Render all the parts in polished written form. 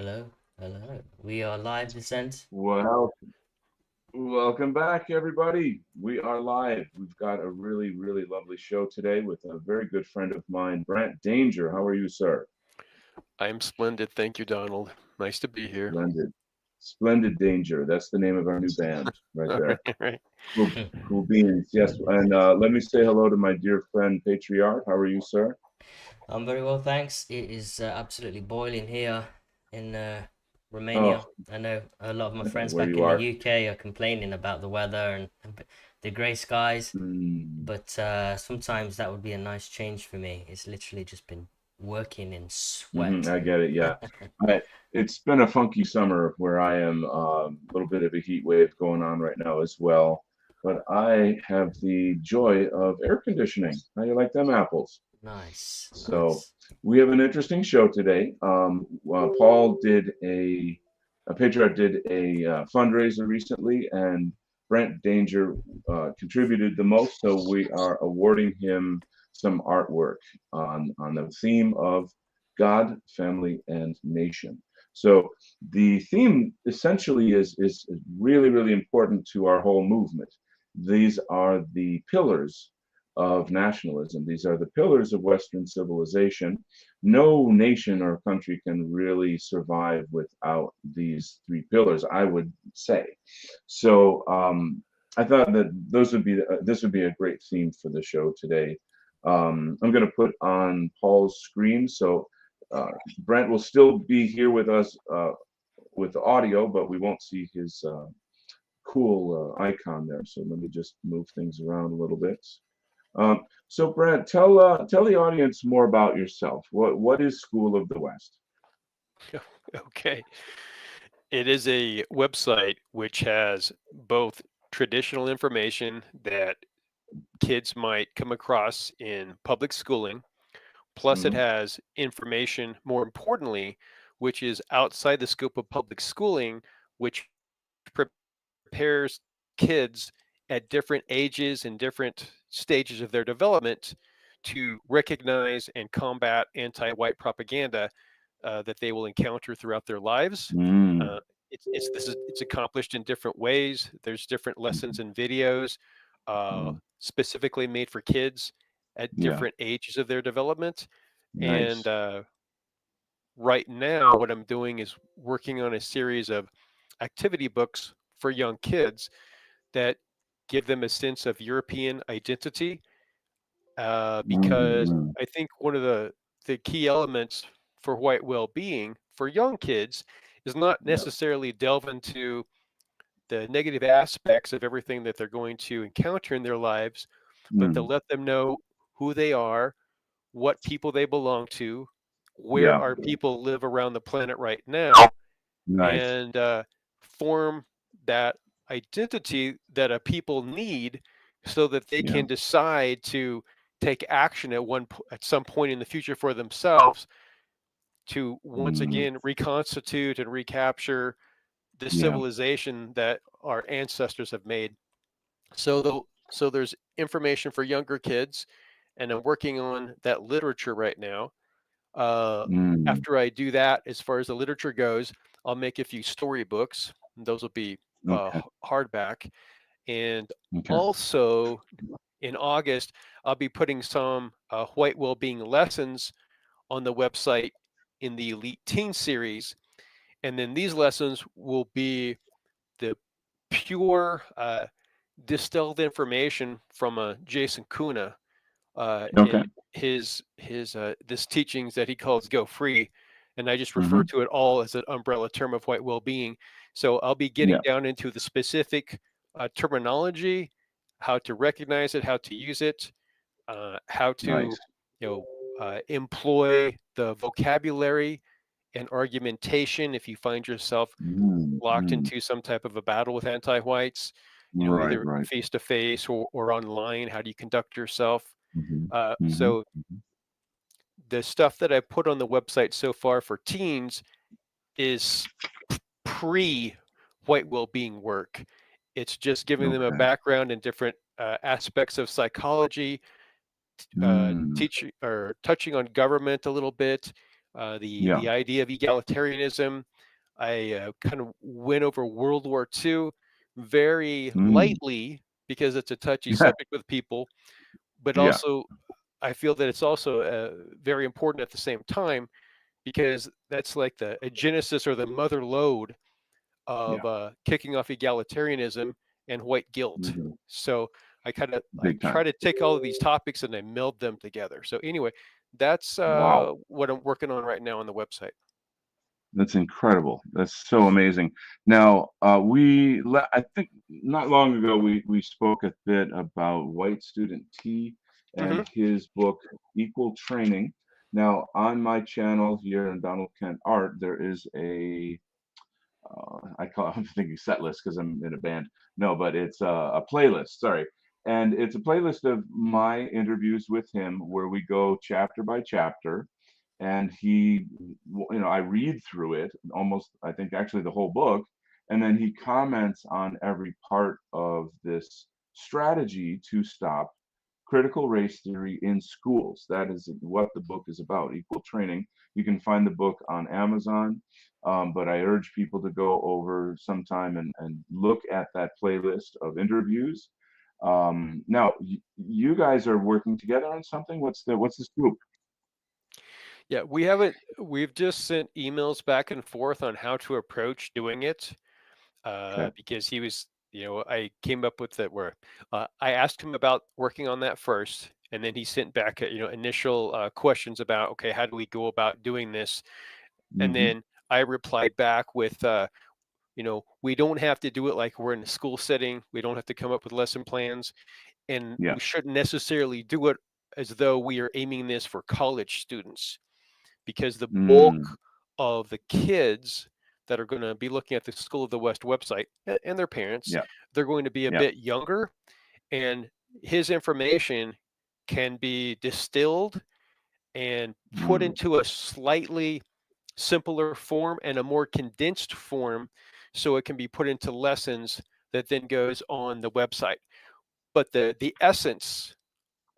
Hello, hello. We are live, Descent. Well, welcome back, everybody. We are live. We've got a really lovely show today with a very good friend of mine, Brant Danger. How are you, sir? I'm splendid. Thank you, Donald. Nice to be here. Splendid. Splendid Danger. That's the name of our new band right All there. right, right. Cool, cool beans. Yes. And let me say hello to my dear friend, Patriotic Art. How are you, sir? I'm very well, thanks. It is absolutely boiling here in Oh, Romania. I know a lot of my friends where back you in the are. UK are complaining about the weather and the grey skies, Mm, but sometimes that would be a nice change for me. It's literally just been working in sweat. I get it. Yeah. I, it's been a funky summer where I am, a little bit of a heat wave going on right now as well. But I have the joy of air conditioning. How you like them apples? Nice, So nice. we have an interesting show today. Paul did a Patriot did a fundraiser recently, and Brent Danger contributed the most. So we are awarding him some artwork on the theme of God, family, and nation. So the theme essentially is really important to our whole movement. These are the pillars of nationalism. These are the pillars of Western civilization. No nation or country can really survive without these three pillars, I would say. So I thought that those would be this would be a great theme for the show today. I'm going to put on Paul's screen, so uh, Brent will still be here with us with the audio, but we won't see his cool icon there. So let me just move things around a little bit. So, Brent, tell the audience more about yourself. What is School of the West? Okay. It is a website which has both traditional information that kids might come across in public schooling, plus it Hmm. has information, more importantly, which is outside the scope of public schooling, which prepares kids at different ages and different stages of their development to recognize and combat anti-white propaganda that they will encounter throughout their lives. Mm. Uh, it's accomplished in different ways. There's different lessons and videos Mm. specifically made for kids at Yeah, different ages of their development. And nice. right now, what I'm doing is working on a series of activity books for young kids that give them a sense of European identity. Because Mm. I think one of the key elements for white well-being for young kids is not Yeah. necessarily delve into the negative aspects of everything that they're going to encounter in their lives, but to Mm. let them know who they are, what people they belong to, where Yeah, our people live around the planet right now, nice. and form that identity that a people need so that they Yeah. can decide to take action at some point in the future for themselves to once Mm. again reconstitute and recapture the Yeah. civilization that our ancestors have made. So there's information for younger kids, and I'm working on that literature right now. uh, Mm. After I do that, as far as the literature goes, I'll make a few storybooks. Those will be Okay. hardback. And Okay. also in August, I'll be putting some white well-being lessons on the website in the Elite Teen series. And then these lessons will be the pure distilled information from Jason Kuna Okay. in his this teachings that he calls Go Free, and I just refer Hmm. to it all as an umbrella term of white well-being. So I'll be getting Yeah. down into the specific terminology, how to recognize it, how to use it, how to Nice. employ the vocabulary and argumentation if you find yourself Mm. locked Mm. into some type of a battle with anti-whites, Right. either Right. face to face or online. How do you conduct yourself? Hmm. Hmm. So the stuff that I put on the website so far for teens is pre white well-being work. It's just giving them a Okay. background in different aspects of psychology, Mm. teaching or touching on government a little bit, the idea of egalitarianism. I kind of went over World War II very Mm. lightly because it's a touchy subject with people, but Yeah. also I feel that it's also very important at the same time because that's like a genesis or the mother lode of Yeah. kicking off egalitarianism and white guilt. Hmm. So I Big try time. to take all of these topics and I meld them together. So anyway, that's Wow. what I'm working on right now on the website. That's incredible. That's so amazing. Now, I think not long ago we spoke a bit about White Student T Hmm. and his book Equal Training. Now, on my channel here in Donald Kent Art, there is I'm thinking set list because I'm in a band. No, but it's a playlist. Sorry, and it's a playlist of my interviews with him where we go chapter by chapter, and I read through it almost. I think actually the whole book, and then he comments on every part of this strategy to stop critical race theory in schools. That is what the book is about. Equal Training. You can find the book on Amazon. But I urge people to go over sometime and look at that playlist of interviews. Now, you guys are working together on something. What's the scoop? Yeah, we've just sent emails back and forth on how to approach doing it. Okay. Because I came up with it where I asked him about working on that first, and then he sent back, initial questions about, okay, how do we go about doing this? And Hmm. then I replied back with, we don't have to do it like we're in a school setting. We don't have to come up with lesson plans, and Yeah. we shouldn't necessarily do it as though we are aiming this for college students because the bulk Mm. of the kids that are going to be looking at the School of the West website and their parents, Yeah. they're going to be a Yeah. bit younger, and his information can be distilled and put Mm. into a slightly simpler form and a more condensed form so it can be put into lessons that then goes on the website. But the essence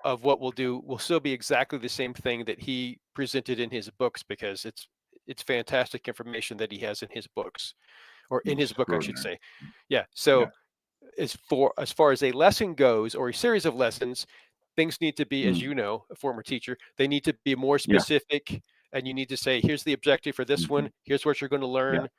of what we'll do will still be exactly the same thing that he presented in his books because it's fantastic information that he has in his books, or in his book I should Extraordinary. say. Yeah, Yeah. so as far as a lesson goes, or a series of lessons, things need to be, as Mm. you know, a former teacher, they need to be more Yeah. specific, and you need to say, here's the objective for this Hmm. one, here's what you're going to Yeah. learn.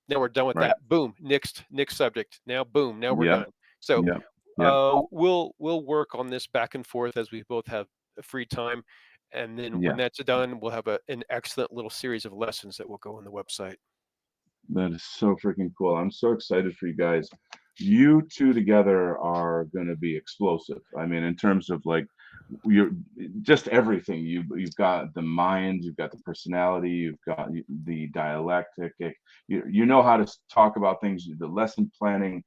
Now we're done with Right. that. Boom, next subject. Now boom, now we're Yeah. done. So Yeah. Yeah. we'll work on this back and forth as we both have free time, and then when Yeah. that's done, we'll have an excellent little series of lessons that will go on the website. That is so freaking cool. I'm so excited for you guys. You two together are going to be explosive. I mean, in terms of like you're just everything. You've got the mind, you've got the personality, you've got the dialectic. You know how to talk about things, the lesson planning.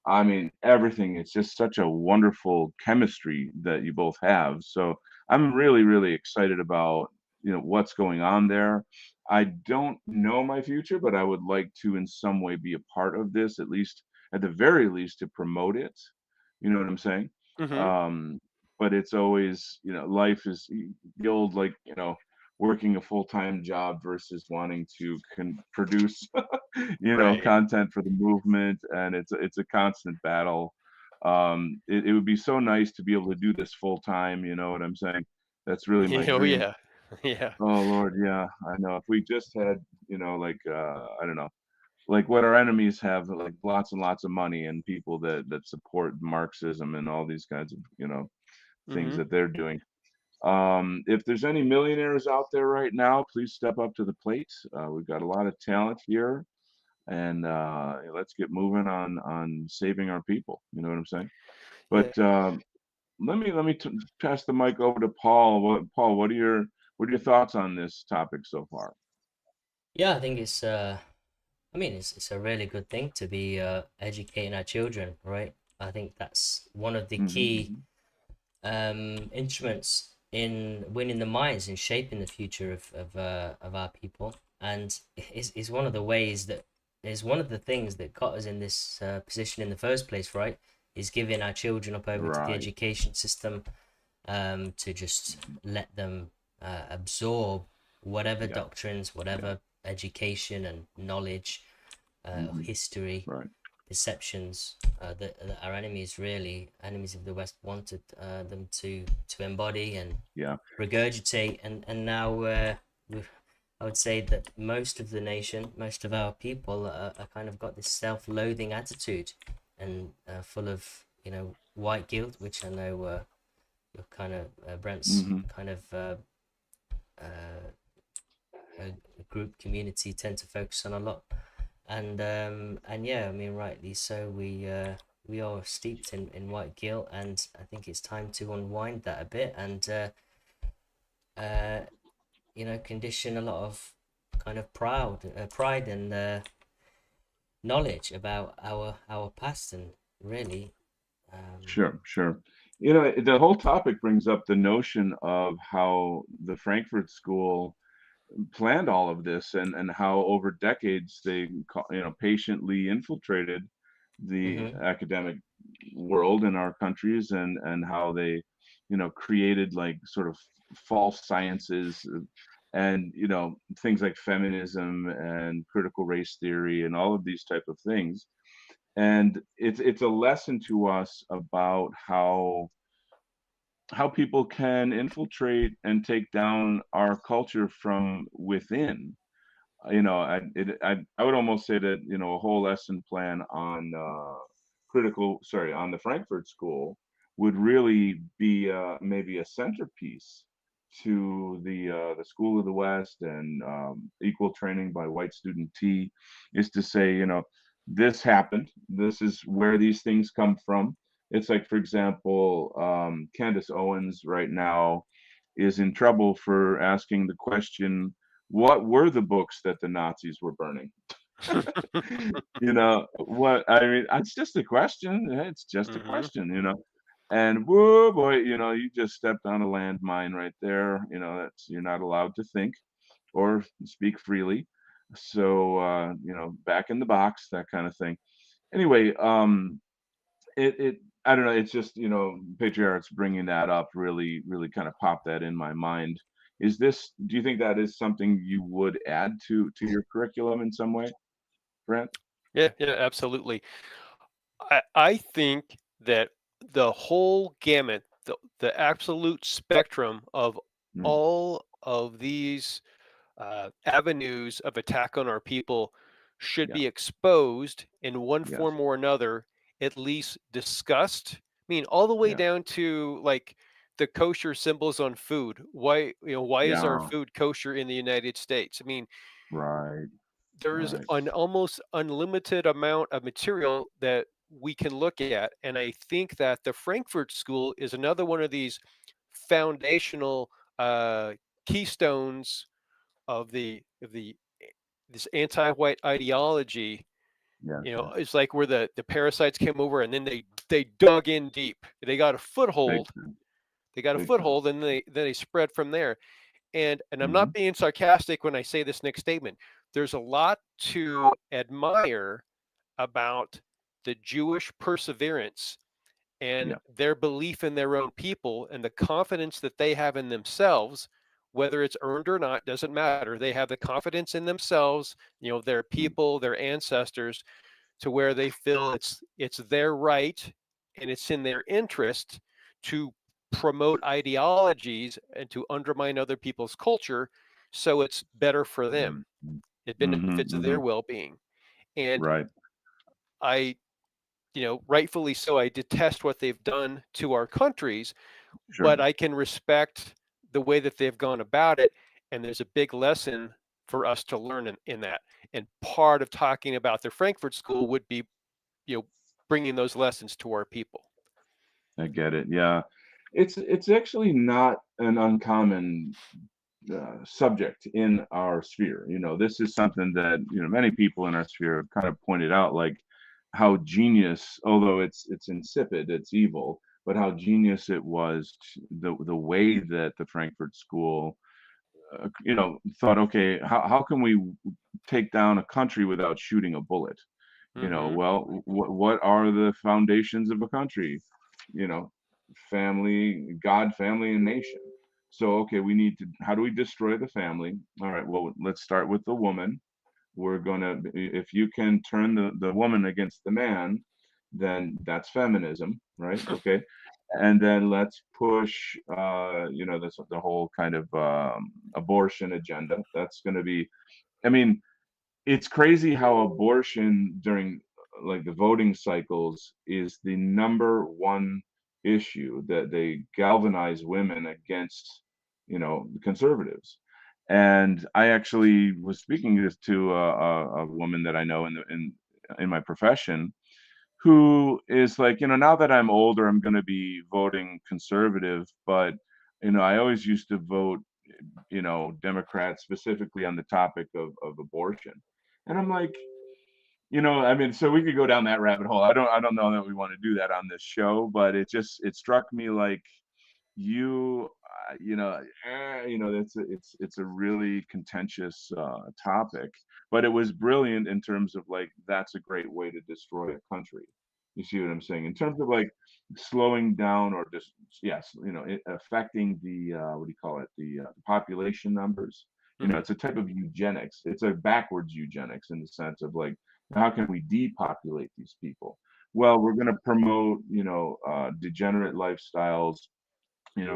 I mean, everything. It's just such a wonderful chemistry that you both have. So I'm really, really excited about what's going on there. I don't know my future, but I would like to in some way be a part of this, at least at the very least to promote it. You know what I'm saying? Hmm. Um, but it's always, life is the old like, working a full-time job versus wanting to produce, Right. content for the movement, and it's a constant battle. It would be so nice to be able to do this full time. You know what I'm saying? That's really my Oh dream. yeah. Yeah. Oh Lord, yeah, I know. If we just had, like I don't know, like what our enemies have, like lots and lots of money and people that support Marxism and all these kinds of, things Hmm. that they're doing. If there's any millionaires out there right now, please step up to the plate. We've got a lot of talent here, and let's get moving on saving our people. You know what I'm saying? Yeah. But let me pass the mic over to Paul. Paul, what are your thoughts on this topic so far? Yeah, I think I mean, it's a really good thing to be educating our children, right? I think that's one of the key Hmm. instruments in winning the minds and shaping the future of our people. And is one of the ways that is one of the things that got us in this position in the first place, right? Is giving our children up over to the Right. education system to just let them absorb whatever Yeah. doctrines, Yeah. whatever education and knowledge, Hmm. history, Right. perceptions that our enemies, really enemies of the West, wanted them to embody and Yeah. regurgitate, and now I would say that most of the nation, most of our people are kind of got this self-loathing attitude, and full of white guilt, which I know your kind of Brent's Hmm. kind of uh, group community tend to focus on a lot, and yeah, I mean, rightly so. We are steeped in white guilt, and I think it's time to unwind that a bit, and uh, condition a lot of kind of pride and knowledge about our past, and really, um, Sure. Sure. The whole topic brings up the notion of how the Frankfurt School planned all of this, and how over decades they patiently infiltrated the mm-hmm, academic world in our countries, and how they created like sort of false sciences, and things like feminism and critical race theory and all of these type of things. And it's a lesson to us about how people can infiltrate and take down our culture from within. I would almost say that a whole lesson plan on on the Frankfurt School would really be maybe a centerpiece to the School of the West, and equal training by white student T, is to say, this happened. This is where these things come from. It's like, for example, Candace Owens right now is in trouble for asking the question, what were the books that the Nazis were burning? What I mean, it's just a question. It's just a Hmm. question. And whoa, boy, you just stepped on a landmine right there. That's you're not allowed to think or speak freely. So, back in the box, that kind of thing. Anyway, it I don't know. It's just Patriarch's bringing that up really kind of popped that in my mind. Do you think that is something you would add to your curriculum in some way, Brent? Yeah, yeah, absolutely. I think that the whole gamut, the absolute spectrum of Mm, all of these avenues of attack on our people should yeah, be exposed in one yes, form or another, at least discussed. I mean, all the way yeah, down to like the kosher symbols on food. Why is our yeah, food kosher in the United States? I mean, right, there's right, an almost unlimited amount of material that we can look at. And I think that the Frankfurt School is another one of these foundational uh, keystones of the this anti-white ideology. yes, yes, It's like where the parasites came over and then they dug in deep. They got a big foothold. time, They got a big time. foothold, and then they spread from there. And I'm not Hmm. being sarcastic when I say this next statement. There's a lot to admire about the Jewish perseverance and Yeah, their belief in their own people and the confidence that they have in themselves, whether it's earned or not, doesn't matter. They have the confidence in themselves, their mm, people, their ancestors, to where they feel it's their right and it's in their interest to promote ideologies and to undermine other people's culture, so it's better for them. mm, mm. It Hmm. benefits Hmm. their well-being. And Right, I rightfully so, I detest what they've done to our countries, but sure. I can respect the way that they've gone about it. And there's a big lesson for us to learn in that. And part of talking about the Frankfurt School would be, you know, bringing those lessons to our people. I get it. Yeah, it's actually not an uncommon subject in our sphere. This is something that many people in our sphere have kind of pointed out, like how genius, although it's insipid, it's evil, but how genius it was the way that the Frankfurt School, thought, okay, how can we take down a country without shooting a bullet? Hmm. Well, what are the foundations of a country? You know, family, God, family, and nation. So, okay, how do we destroy the family? All right, well, let's start with the woman. If you can turn the woman against the man, then that's feminism, right? Okay. And then let's push, this the whole kind of abortion agenda. That's going to be, I mean, it's crazy how abortion during like the voting cycles is the number one issue that they galvanize women against, the conservatives. And I actually was speaking to a woman that I know in my profession, who is like, now that I'm older, I'm going to be voting conservative, but I always used to vote, Democrats, specifically on the topic of abortion. And I'm like, I mean, so we could go down that rabbit hole. I don't know that we want to do that on this show, but it struck me like you it's a really contentious topic, but it was brilliant in terms of like that's a great way to destroy a country. You see what I'm saying? In terms of like slowing down or just yes, affecting the what do you call it? The population numbers. It's a type of eugenics. It's a backwards eugenics in the sense of like how can we depopulate these people? Well, we're going to promote degenerate lifestyles,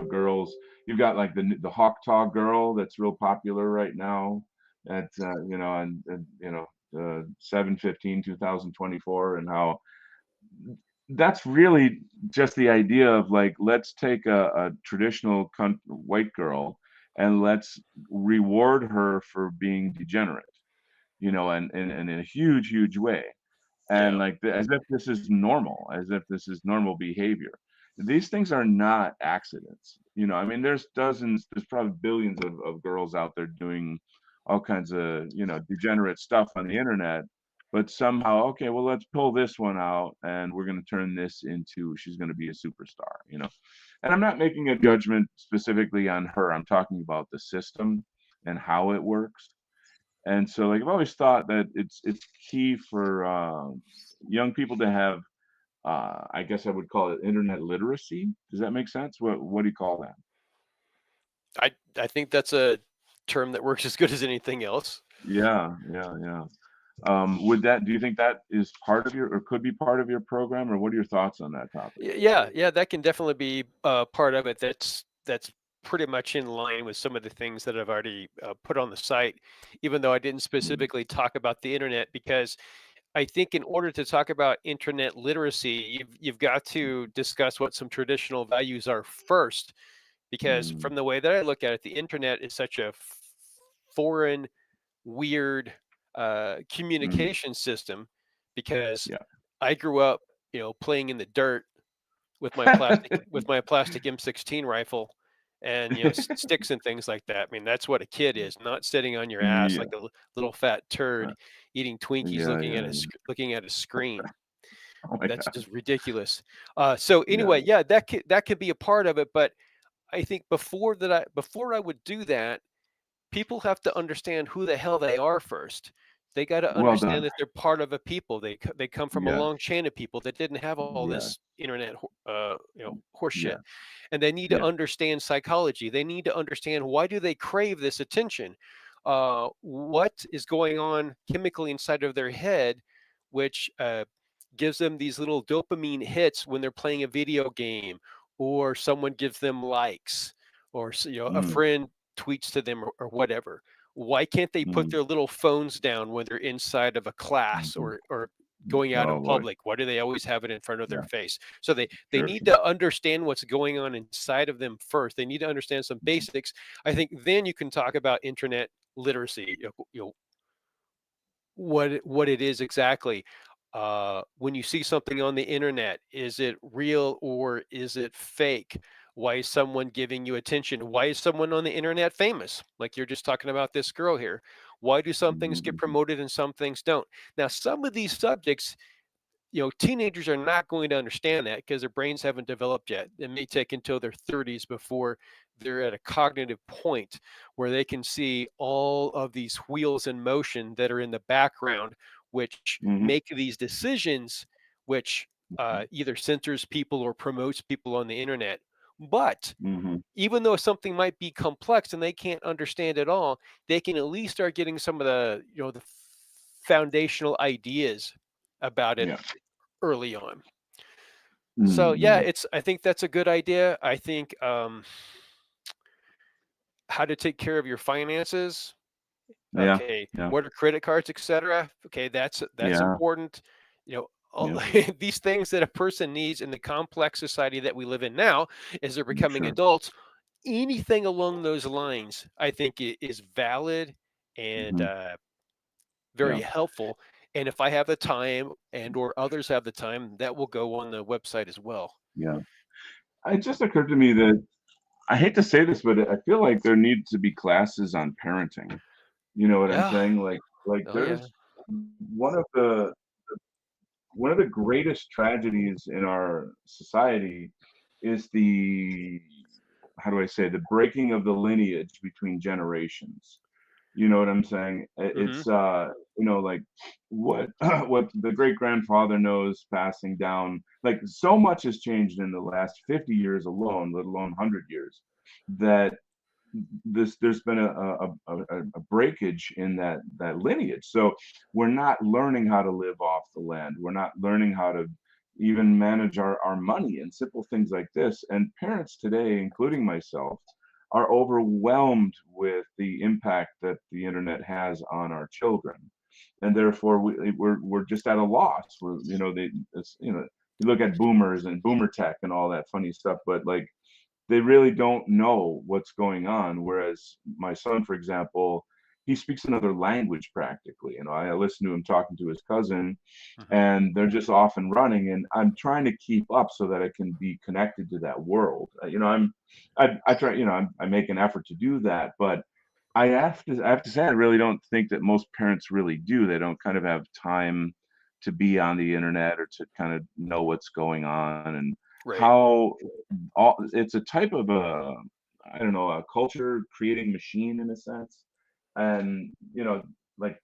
girls. You've got like the hawk talk girl that's real popular right now at and 7/15/2024, and how that's really just the idea of like let's take a traditional white girl and let's reward her for being degenerate, and in a huge way, and Yeah. like as if this is normal, as if this is normal behavior. These things are not accidents. I mean, there's probably billions of girls out there doing all kinds of degenerate stuff on the internet, but somehow, okay, well, let's pull this one out and we're going to turn this into she's going to be a superstar. And I'm not making a judgment specifically on her. I'm talking about the system and how it works. And so, like, I've always thought that it's key for young people to have, I guess I would call it internet literacy. Does that make sense? What do you call that? I think that's a term that works as good as anything else. Yeah, yeah, yeah. Do you think that is part of your or could be part of your program, or what are your thoughts on that topic? Yeah, that can definitely be part of it. That's pretty much in line with some of the things that I've already put on the site, even though I didn't Mm, specifically talk about the internet, because I think in order to talk about internet literacy, you've got to discuss what some traditional values are first, because mm, from the way that I look at it, the internet is such a foreign, weird mm, communication system, because yeah. I grew up, playing in the dirt with my plastic M16 rifle and sticks and things like that. I mean, that's what a kid is, not sitting on your ass like Yeah. a little fat turd eating Twinkies Yeah, looking yeah, at a screen. oh my That's god. just ridiculous. So Yeah. anyway, yeah, that could be a part of it, but I think before I would do that, people have to understand who the hell they are first. They got to Well understand done. that they're part of a people. They come from a Yes. long chain of people that didn't have all Yes. this internet, horse shit. Yes. And they need to Yeah. understand psychology. They need to understand, why do they crave this attention? What is going on chemically inside of their head, which gives them these little dopamine hits when they're playing a video game, or someone gives them likes, or a Mm, friend tweets to them, or whatever. Why can't they put mm, their little phones down when they're inside of a class, mhm. or going out in Oh boy. public? Why do they always have it in front of their Yeah. face? So they Sure, need sure. to understand what's going on inside of them first. They need to understand some basics. I think then you can talk about internet literacy. What it is exactly. When you see something on the internet, is it real or is it fake? Why is someone giving you attention? Why is someone on the internet famous? Like you're just talking about this girl here. Why do some things Mhm, get mhm. promoted and some things don't? Now, some of these subjects, teenagers are not going to understand that because their brains haven't developed yet. It may take until their 30s before they're at a cognitive point where they can see all of these wheels in motion that are in the background, which Mhm, make these decisions, which mhm. either censors people or promotes people on the internet. But Hmm. even though something might be complex and they can't understand it all, they can at least start getting some of the, the foundational ideas about it Yeah. early on. So yeah, Hmm. I think that's a good idea. I think how to take care of your finances. Yeah. Okay, Yeah. what are credit cards, etc. Okay, that's Yeah. important. All Yeah. these things that a person needs in the complex society that we live in now as they're becoming Sure. adults. Anything along those lines, I think, is valid and Hmm. very Yeah. helpful. And if I have the time and or others have the time, that will go on the website as well. Yeah. It just occurred to me that I hate to say this, but I feel like there needs to be classes on parenting. You know what I'm Yeah. saying? Like Oh yeah. there's one of the one of the greatest tragedies in our society is the, how do I say, the breaking of the lineage between generations. You know what I'm saying? Hmm. It's like what what the great grandfather knows passing down. Like so much has changed in the last 50 years alone, let alone 100 years, that there's been a breakage in that lineage. So we're not learning how to live off the land. We're not learning how to even manage our money and simple things like this. And parents today, including myself, are overwhelmed with the impact that the internet has on our children, and therefore we're just at a loss. We're, you look at boomers and boomer tech and all that funny stuff, but like they really don't know what's going on. Whereas my son, for example, he speaks another language practically. I listen to him talking to his cousin, Hmm. and they're just off and running. And I'm trying to keep up so that I can be connected to that world. I try, I make an effort to do that, but I have to say, I really don't think that most parents really do. They don't kind of have time to be on the internet or to kind of know what's going on and Right. how all it's a type of a, I don't know, a culture creating machine in a sense. And like,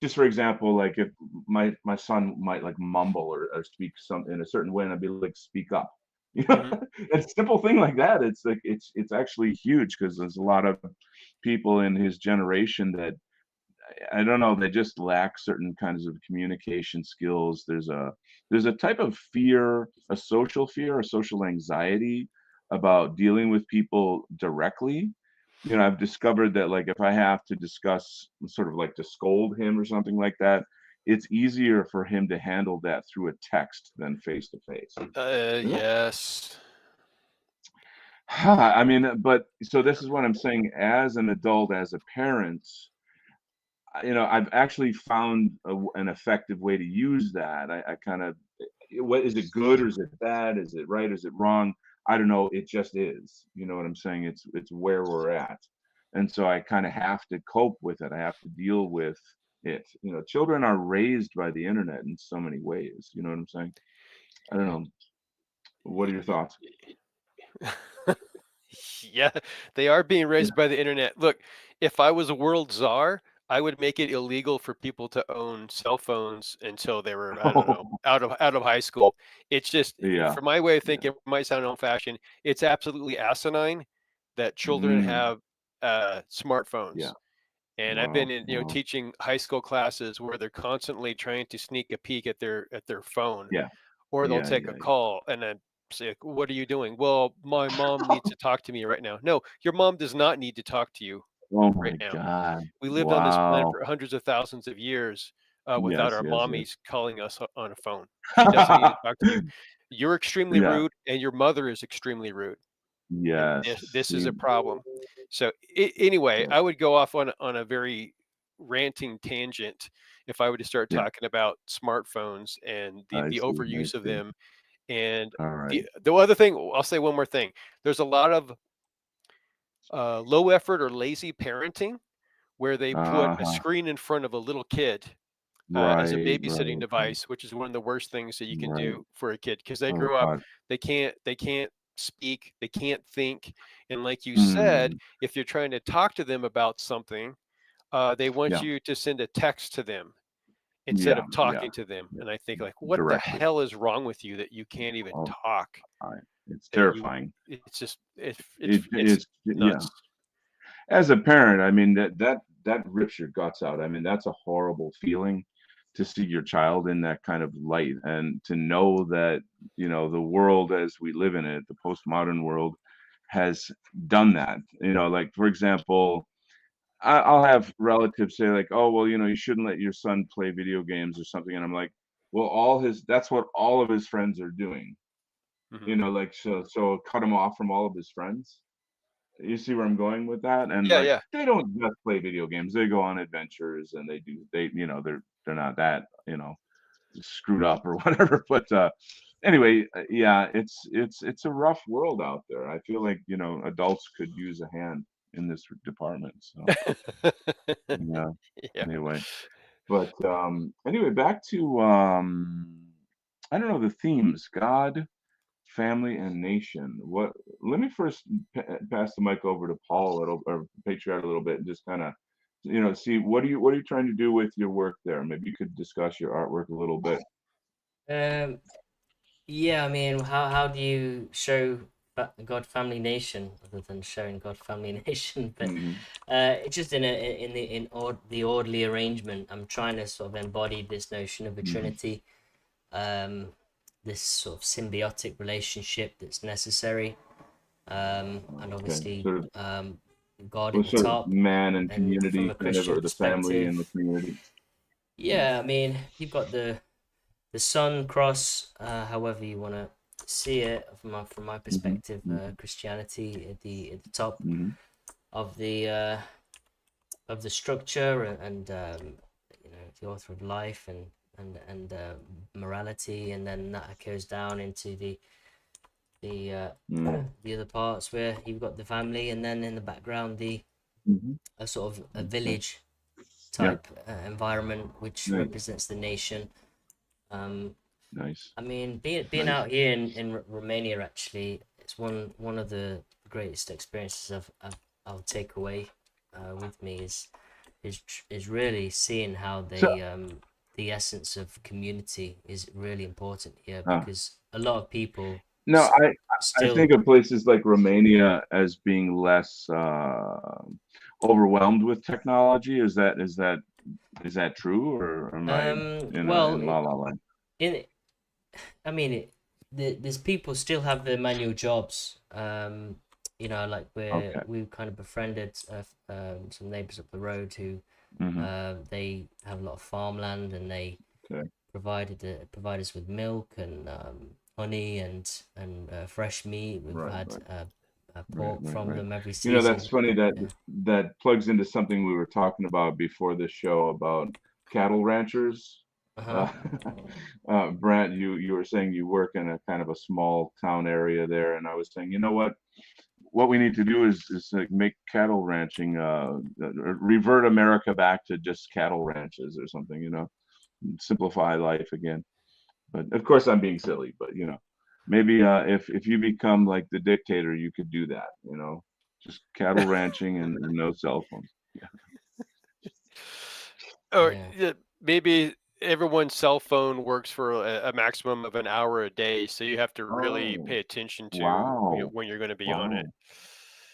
just for example, like if my son might like mumble or speak some in a certain way, and I'd be like, speak up. You know, Hmm. a simple thing like that. It's like it's actually huge because there's a lot of people in his generation that I don't know, they just lack certain kinds of communication skills. There's a type of fear, a social fear, a social anxiety about dealing with people directly. I've discovered that like if I have to discuss sort of like to scold him or something like that, it's easier for him to handle that through a text than face to face. Yes. I mean, but so this is what I'm saying as an adult, as a parent, I've actually found an effective way to use that. I kind of, what is it good or is it bad? Is it right? Is it wrong? I don't know. It just is. You know what I'm saying? It's where we're at, and so I kind of have to cope with it. I have to deal with it. Children are raised by the internet in so many ways. You know what I'm saying? I don't know. What are your thoughts? Yeah, they are being raised by the internet. Look, if I was a world czar, I would make it illegal for people to own cell phones until they were, I don't know, out of high school. It's just, Yeah. from my way of Yeah. thinking, it might sound old-fashioned. It's absolutely asinine that children Mm, have yeah. smartphones. And I've been Wow. in, Wow. teaching high school classes where they're constantly trying to sneak a peek at their phone, Yeah. or they'll Yeah. take a Yeah. Yeah. call and then say, like, "What are you doing?" "Well, my mom needs to talk to me right now." No, your mom does not need to talk to you Oh right my now. God. We lived on this planet Wow. for hundreds of thousands of years without Yes, our yes, yes. mommies calling us on a phone. She doesn't need to talk to you. You're extremely Yeah. rude, and your mother is extremely rude, and this Yes. is See, a problem. So anyway, yeah. I would go off on a very ranting tangent if I were to start Yeah. talking about smartphones and I the see. I overuse of see. them. And All right. the other thing, I'll say one more thing. There's a lot of low effort or lazy parenting where they put a Uh-huh. screen in front of a little kid as a Right, babysitting right, right, device, which is one of the worst things that you can right. do for a kid because they Oh grow up, God. they can't speak, they can't think, and like you said, Mm. if you're trying to talk to them about something, they want Yeah. you to send a text to them instead Yeah. of Yeah. talking to them. Yeah. And I think, like, what the Directly. hell is wrong with you that you can't even Oh, talk? It's that you terrifying. it's just it, It it's is, yeah. nuts. As a parent, I mean, that rips your guts out. I mean, that's a horrible feeling to see your child in that kind of light, and to know that, the world as we live in it, the postmodern world, has done that. Like, for example, I'll have relatives say like, "Oh, well, you shouldn't let your son play video games or something," and I'm like, "Well, that's what all of his friends are doing." Hmm. Like, so cut him off from all of his friends. You see where I'm going with that? And Yeah, like, yeah. they don't just play video games. They go on adventures, and they're not that, screwed up or whatever. But anyway, yeah, it's a rough world out there. I feel like, adults could use a hand in this department. So yeah, Yeah. anyway. But anyway, back to I don't know, the themes: God, family, and nation. Let me first pass the mic over to Paul a little, or Patriot a little bit, and just kind of, see what are you trying to do with your work there. Maybe you could discuss your artwork a little bit. Um, yeah, I mean, how do you show God, family, nation, other than showing God, family, nation? But Hmm. it's just the orderly arrangement. I'm trying to sort of embody this notion of a Hmm. trinity, um, this sort of symbiotic relationship that's necessary, and Okay, obviously sort of, God well, at the sort of top. man and And from community a kind of, Christian or the family and the perspective, community. Mm-hmm. yeah, I mean, you've got the sun cross, however you want to see it. From my Hmm. perspective, Hmm. Christianity at the top Hmm. of the structure, and the author of life and morality, and then that goes down into the uh, Hmm. the other parts where you've got the family, and then in the background the Hmm. a sort of a Okay. village Yeah. type environment which Nice. represents the nation. um, Nice. I mean, being Nice. out here in Romania, actually, it's one of the greatest experiences I'll take away with me is really seeing how So, the essence of community is really important here, uh, because a lot of people no, I still think of places like Romania as being less overwhelmed with technology. Is that true, or am I well, in La La Land? in I mean, there's people still have their manual jobs. Like Okay. we've kind of befriended some neighbors up the road who Hmm. they have a lot of farmland, and they Okay. provide us with milk and honey and fresh meat. We've Right. had Right. Right. pork Right. from Right. them every That's season. funny that Yeah. that plugs into something we were talking about before this show about cattle ranchers. Uh-huh. Uh, Brent, you were saying you work in a kind of a small town area there, and I was saying, what we need to do is like make cattle ranching, revert America back to just cattle ranches or something, simplify life again. But of course, I'm being silly. But maybe if you become like the dictator, you could do that. Just cattle ranching and no cell phones. Yeah. Or Yeah. maybe everyone's cell phone works for a maximum of an hour a day, so you have to really Oh, pay attention to wow, when you're going to be on it.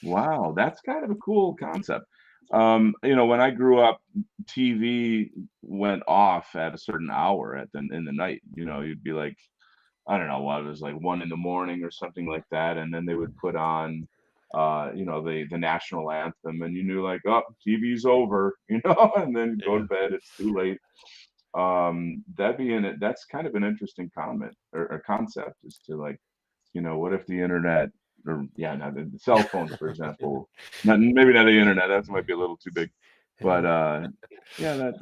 wow, wow! That's kind of a cool concept. When I grew up, TV went off at a certain hour in the night. You'd be like, I don't know what it was, like 1 in the morning or something like that, and then they would put on, the national anthem, and you knew like, oh, TV's over, and then go to Yeah. bed. It's too late. That's kind of an interesting comment or concept, is to like, what if the internet, or yeah, not the cell phones, for example, not maybe not the internet. That might be a little too big, but yeah, that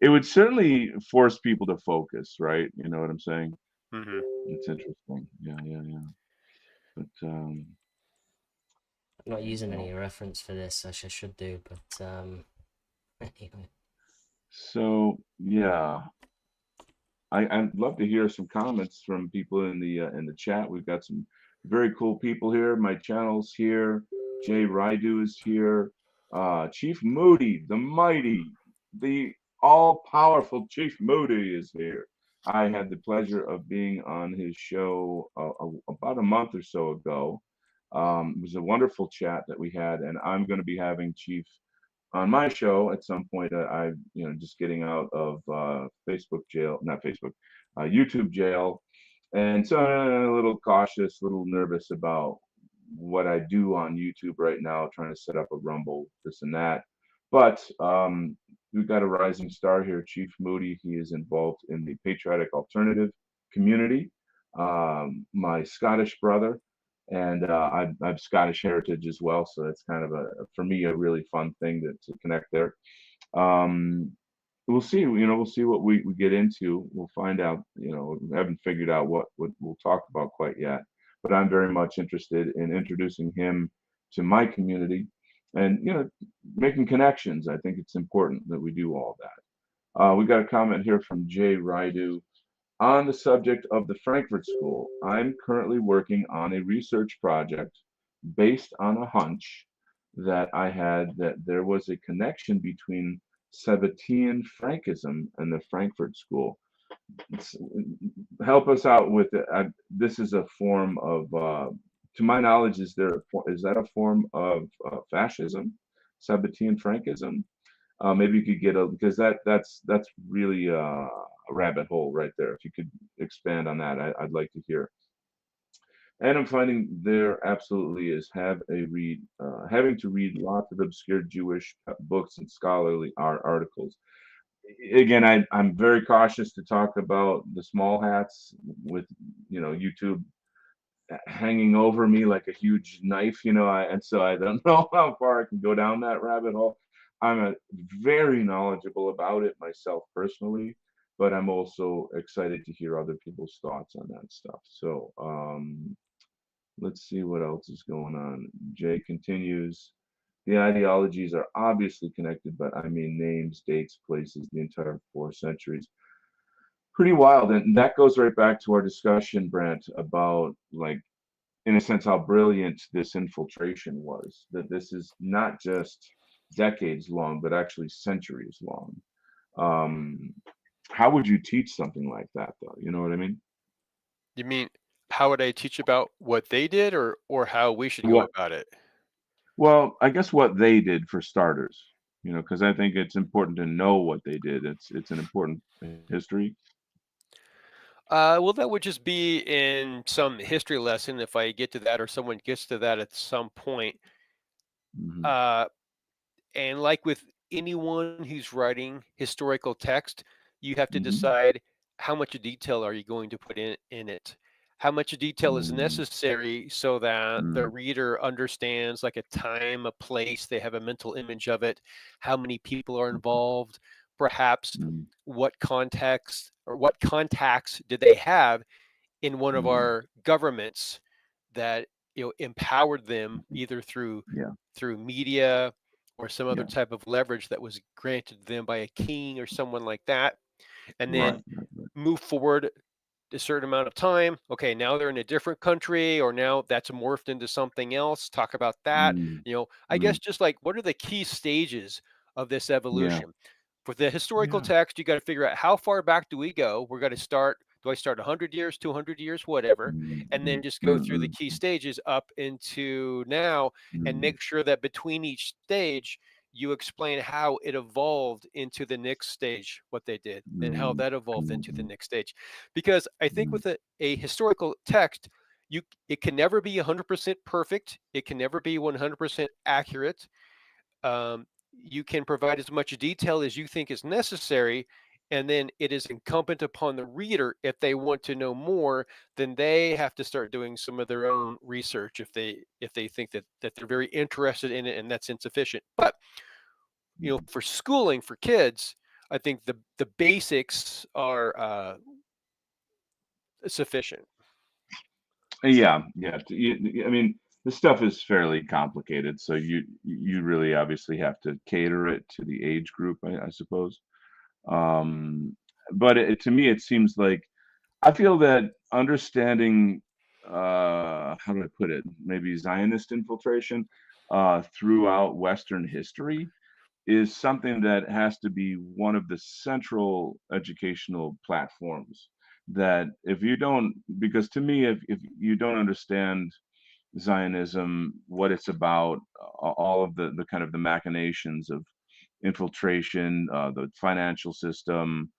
it would certainly force people to focus, right? You know what I'm saying? Hmm. It's interesting. Yeah, yeah, yeah. But I'm not you using know, any reference for this, I should do, but anyway. so yeah, I'd love to hear some comments from people in the chat. We've got some very cool people here. My channel's here. Jay Raidu is here. Chief Moody, the mighty, the all-powerful Chief Moody is here. I had the pleasure of being on his show about a month or so ago. It was a wonderful chat that we had, and I'm going to be having Chief on my show at some point. Just getting out of Facebook jail, not Facebook, YouTube jail, and so I'm a little cautious, a little nervous about what I do on YouTube right now, trying to set up a Rumble, this and that. But we've got a rising star here, Chief Moody. He is involved in the Patriotic Alternative community. My Scottish brother, and I've Scottish heritage as well, so that's kind of for me a really fun thing to connect there. Um, we'll see. We'll see what we get into. We'll find out. We haven't figured out what we'll talk about quite yet. But I'm very much interested in introducing him to my community, and making connections. I think it's important that we do all that. We got a comment here from Jay Raidu. On the subject of the Frankfurt School, I'm currently working on a research project based on a hunch that I had that there was a connection between Sabbatean Frankism and the Frankfurt School. S- Help us out with it. This is a form of, to my knowledge, is that a form of fascism, Sabbatean Frankism? Maybe you could get because that's really a rabbit hole right there. If you could expand on that, I'd like to hear. And I'm finding there absolutely is having to read lots of obscure Jewish books and scholarly articles. Again, I'm very cautious to talk about the small hats with YouTube hanging over me like a huge knife, and so I don't know how far I can go down that rabbit hole. I'm very knowledgeable about it myself personally, but I'm also excited to hear other people's thoughts on that stuff. So let's see what else is going on. Jay continues. The ideologies are obviously connected, but I mean names, dates, places, the entire 4 centuries. Pretty wild. And that goes right back to our discussion, Brent, about like in a sense how brilliant this infiltration was, that this is not just decades long but actually centuries long. um how would you teach something like that, though? You know what I mean? You mean how would I teach about what they did, or how we should go What about it? Well, I guess what they did for starters, because I think it's important to know what they did. It's an important history. Well, that would just be in some history lesson if I get to that, or someone gets to that at some point. Hmm. Uh, And like with anyone who's writing historical text, you have to Hmm. decide how much detail are you going to put in it. How much detail is Hmm. necessary so that the Hmm. reader understands like a time, a place, they have a mental image of it, how many people are involved, perhaps what context or what contacts did they have in one of Hmm. our governments that empowered them Hmm. either Yeah. through media or some other Yeah. type of leverage that was granted them by a king or someone like that, and Right. then move forward a certain amount of time. Okay, now they're in a different country, or now that's morphed into something else. Talk about that. Mm, I guess mm, just like what are the key stages of this yeah, evolution? For the historical yeah. text, you got to figure out how far back do we go. We're going to start. Do I start 100 years, 200 years, whatever, Mm, and then mm, just go mm, through the mm, key stages up into now, and mm, make sure that between each stage you explain how it evolved into the next stage, what they did, and how mm, that evolved into the mm, next stage. Because I think mm, with a historical text, it can never be 100% perfect. It can never be 100% accurate. You can provide as much detail as you think is necessary, and then it is incumbent upon the reader, if they want to know more, then they have to start doing some of their own research if they think that they're very interested in it and that's insufficient. But mm. for schooling for kids, I think the basics are sufficient. Yeah, yeah. I mean, this stuff is fairly complicated, so you really obviously have to cater it to the age group, I suppose. Um, but to me, it seems like I feel that understanding, how do I put it? Maybe Zionist infiltration throughout Western history is something that has to be one of the central educational platforms. That if you don't, because to me, if you don't understand Zionism, what it's about, all of the kind of the machinations of infiltration, the financial system,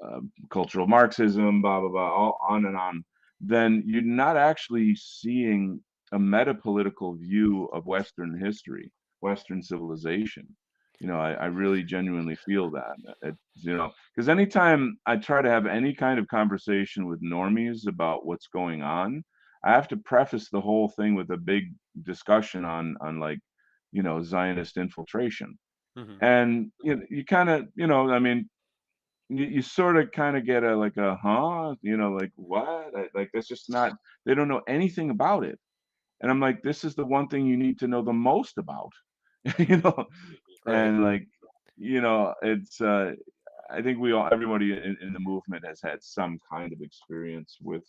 uh, cultural Marxism, blah blah blah, all on and on, then you're not actually seeing a meta-political view of Western history, Western civilization. I really genuinely feel that. Because anytime I try to have any kind of conversation with normies about what's going on, I have to preface the whole thing with a big discussion on like, Zionist infiltration. Hmm. And you kind of, I mean, you sort of kind of get a like a huh, like what? Like that's just not. They don't know anything about it, and I'm like, this is the one thing you need to know the most about, you know. Right. And like, it's. I think everybody in the movement has had some kind of experience with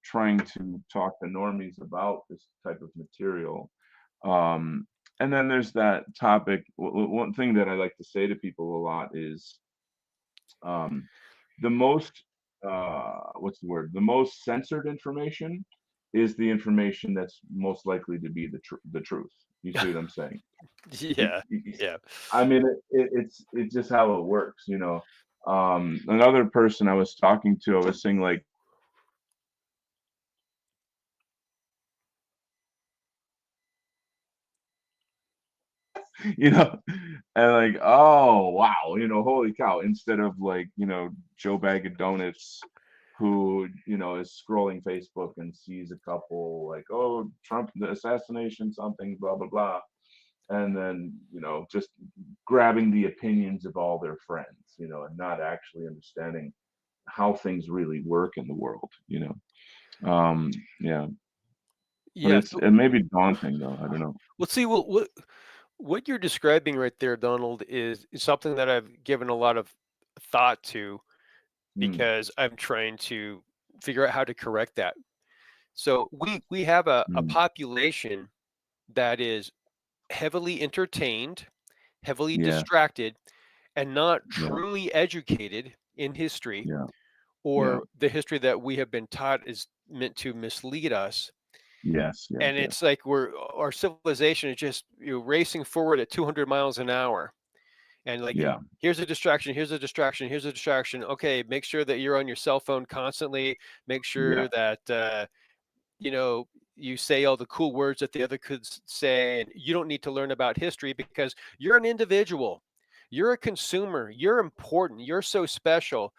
trying to talk to normies about this type of material. Um, and then there's that topic. One thing that I like to say to people a lot is um, the most what's the word? The most censored information is the information that's most likely to be the truth. You see what I'm saying? Yeah. You- Yeah. I mean, it's just how it works, Another person I was talking to, I was saying like, you know, and like, oh wow, holy cow! Instead of like, Joe Bag of Donuts, who is scrolling Facebook and sees a couple like, oh, Trump, the assassination, something, blah blah blah, and then just grabbing the opinions of all their friends, and not actually understanding how things really work in the world. Yeah, but Yeah. it may be daunting though. I don't know. Well, see, what you're describing right there, Donald, is something that I've given a lot of thought to Mm, because I'm trying to figure out how to correct that. So we have a mm, population that is heavily entertained, heavily yeah, distracted, and not yeah, truly educated in history, yeah, yeah. or the history that we have been taught is meant to mislead us. Yes, yes, And yes. it's like our civilization is just racing forward at 200 miles an hour. And like, Yeah, here's a distraction, here's a distraction, here's a distraction. Okay, make sure that you're on your cell phone constantly. Make yeah. sure that you know, you say all the cool words that the other kids say, and you don't need to learn about history because you're an individual. You're a consumer. You're important. You're so special.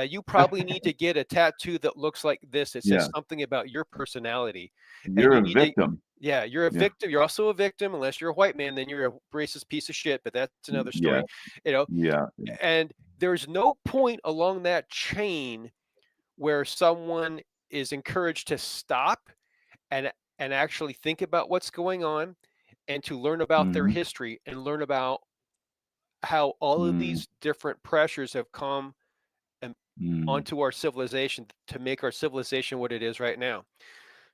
You probably need to get a tattoo that looks like this. It says Yeah, something about your personality, and you're you a need to. victim. Yeah, you're a Yeah, victim. You're also a victim, unless you're a white man. Then you're a racist piece of shit. But that's another yeah, story, you know. yeah, yeah. And there's no point along that chain where someone is encouraged to stop and actually think about what's going on and to learn about their Mhm, history and learn about how all of mm, these different pressures have come and mm, onto our civilization to make our civilization what it is right now.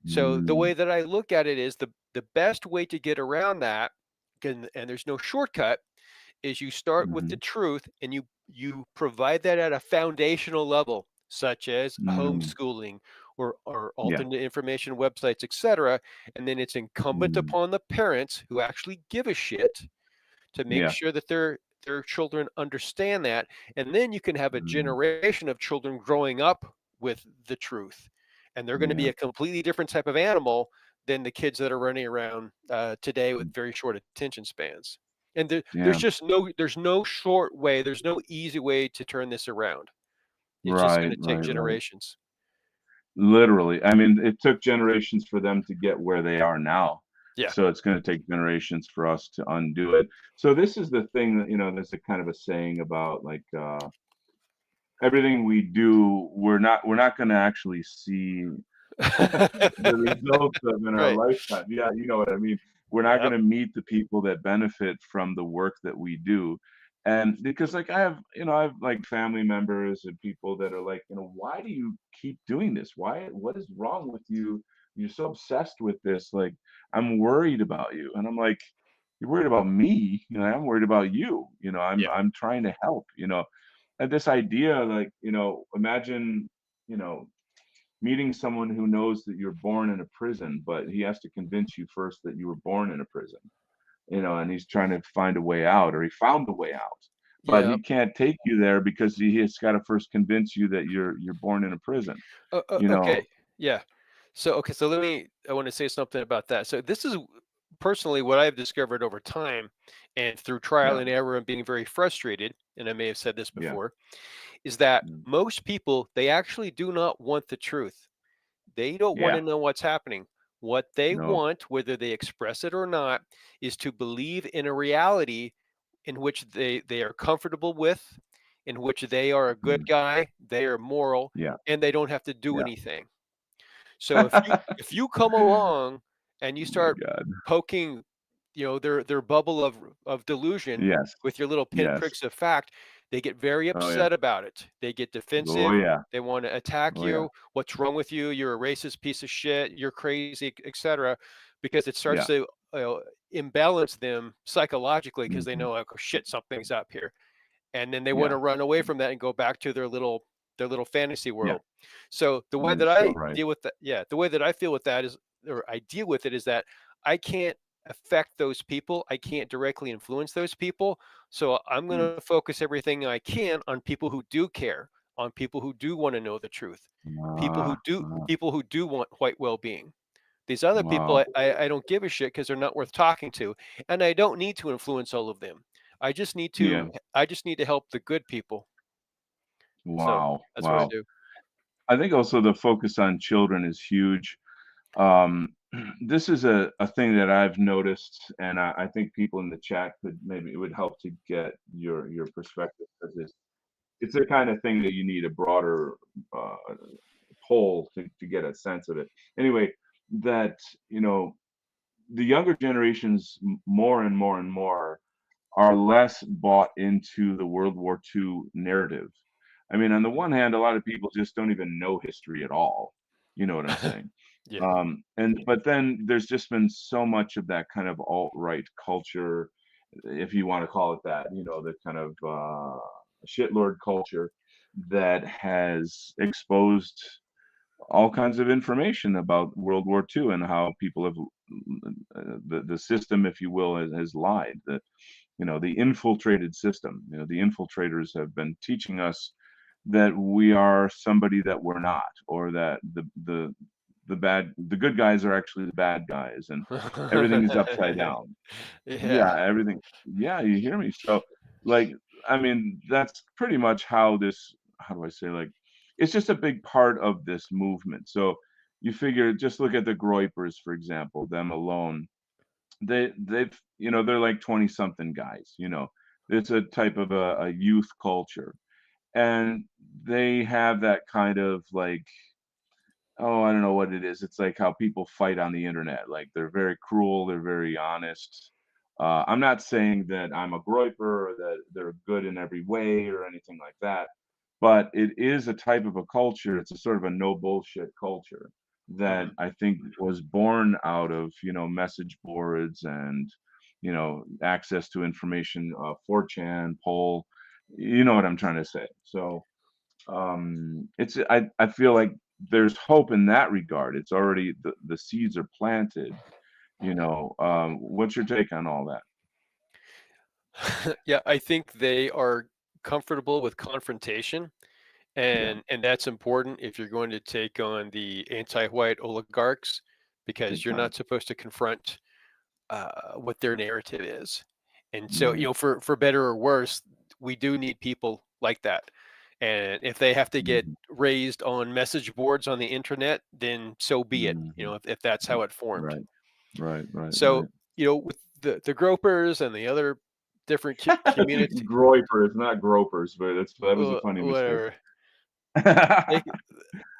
So the mm, way that I look at it is the best way to get around that, and there's no shortcut, is you start with the mhm, truth and you provide that at a foundational level, such as mm, homeschooling or yeah, alternate information websites, etc. And then it's incumbent mm, upon the parents who actually give a shit to make yeah, sure that their children understand that. And then you can have a mm, generation of children growing up with the truth, and they're going to be yeah, a completely different type of animal than the kids that are running around today with very short attention spans. And yeah, there's no short way, there's no easy way to turn this around. It's just going right, to take right, right. generations. Literally, I mean, it took generations for them to get where they are now. Yeah. So it's going to take generations for us to undo it. So this is the thing that, there's a kind of a saying about like everything we do, we're not going to actually see the results of in our Right. lifetime. Yeah, you know what I mean. We're not going Yep. to meet the people that benefit from the work that we do. And because like I have like family members and people that are like, why do you keep doing this? What is wrong with you? You're so obsessed with this. Like, I'm worried about you. And I'm like, you're worried about me, I'm worried about you. I'm Yeah. I'm trying to help. And this idea, like, imagine, you know, meeting someone who knows that you're born in a prison, but he has to convince you first that you were born in a prison, and he's trying to find a way out, or he found the way out. But Yeah. he can't take you there because he has got to first convince you that you're born in a prison. You know, Okay. Yeah. So okay. So I want to say something about that. So this is personally what I've discovered over time, and through trial yeah, and error and being very frustrated. And I may have said this yeah, before, is that mm, most people, they actually do not want the truth. They don't want yeah, to know what's happening. What they no, want, whether they express it or not, is to believe in a reality in which they are comfortable with, in which they are a good mm, guy, they are moral, yeah, and they don't have to do yeah. anything. So if you come along and you Oh my start God. poking, their bubble of delusion Yes, with your little yes. pinpricks of fact, they get very Oh yeah. upset about it. They get Oh defensive. yeah. They want to attack Oh yeah. you. What's wrong with you? You're a racist piece of shit. You're crazy, etc. Because it starts Yeah. to imbalance them psychologically because they Mhm. know like, oh, shit, something's up here, and then they want Yeah. to run away from that and go back to their little fantasy Yeah. world. So the way You're that so I right. deal with that, yeah, the way that I feel with that is, or I deal with it is that I can't affect those people. I can't directly influence those people. So I'm going Mm. to focus everything I can on people who do care, on people who do want to know the truth, Ah, ah, people who do want white well-being. These other people, wow. I don't give a shit because they're not worth talking to, and I don't need to influence all of them. Yeah. I just need to help the good people. So Wow. that's what I Wow. do. I think also the focus on children is huge. Um, this is a thing that I've noticed, and I think people in the chat could maybe it would help to get your perspective, because it's the kind of thing that you need a broader uh, poll to get a sense of it. Anyway, that the younger generations more and more and more are less bought into the World War II narrative. I mean, on the one hand, a lot of people just don't even know history at all. You know what I'm saying? Yeah. And but then there's just been so much of that kind of alt-right culture, if you want to call it that, the kind of shitlord culture that has exposed all kinds of information about World War II and how people have the system, if you will, has lied. The infiltrated system. The infiltrators have been teaching us that we are somebody that we're not, or that the good guys are actually the bad guys, and everything is upside down. Yeah. Yeah, everything. Yeah, you hear me? So, like, I mean, that's pretty much how this, how do I say, like, it's just a big part of this movement. So you figure, just look at the Groypers, for example, them alone. They're like 20 something guys, it's a type of a youth culture, and they have that kind of like, oh, I don't know what it is. It's like how people fight on the internet. Like, they're very cruel, they're very honest. I'm not saying that I'm a Groyper or that they're good in every way or anything like that, but it is a type of a culture. It's a sort of a no bullshit culture that Mhm. I think was born out of, message boards and, access to information, 4chan, poll. You know what I'm trying to say. So, I feel like there's hope in that regard. It's already the seeds are planted. What's your take on all that? Yeah, I think they are comfortable with confrontation, Yeah, and that's important if you're going to take on the anti-white oligarchs, because big you're time. not supposed to confront what their narrative is. And so, Right. for better or worse, we do need people like that. And if they have to get Mhm, raised on message boards on the internet, then so be it. mhm. If that's how it formed. Right, right, right, So, right. with the gropers and the other different community, Groypers, not gropers, but that was a funny mistake. whatever. They,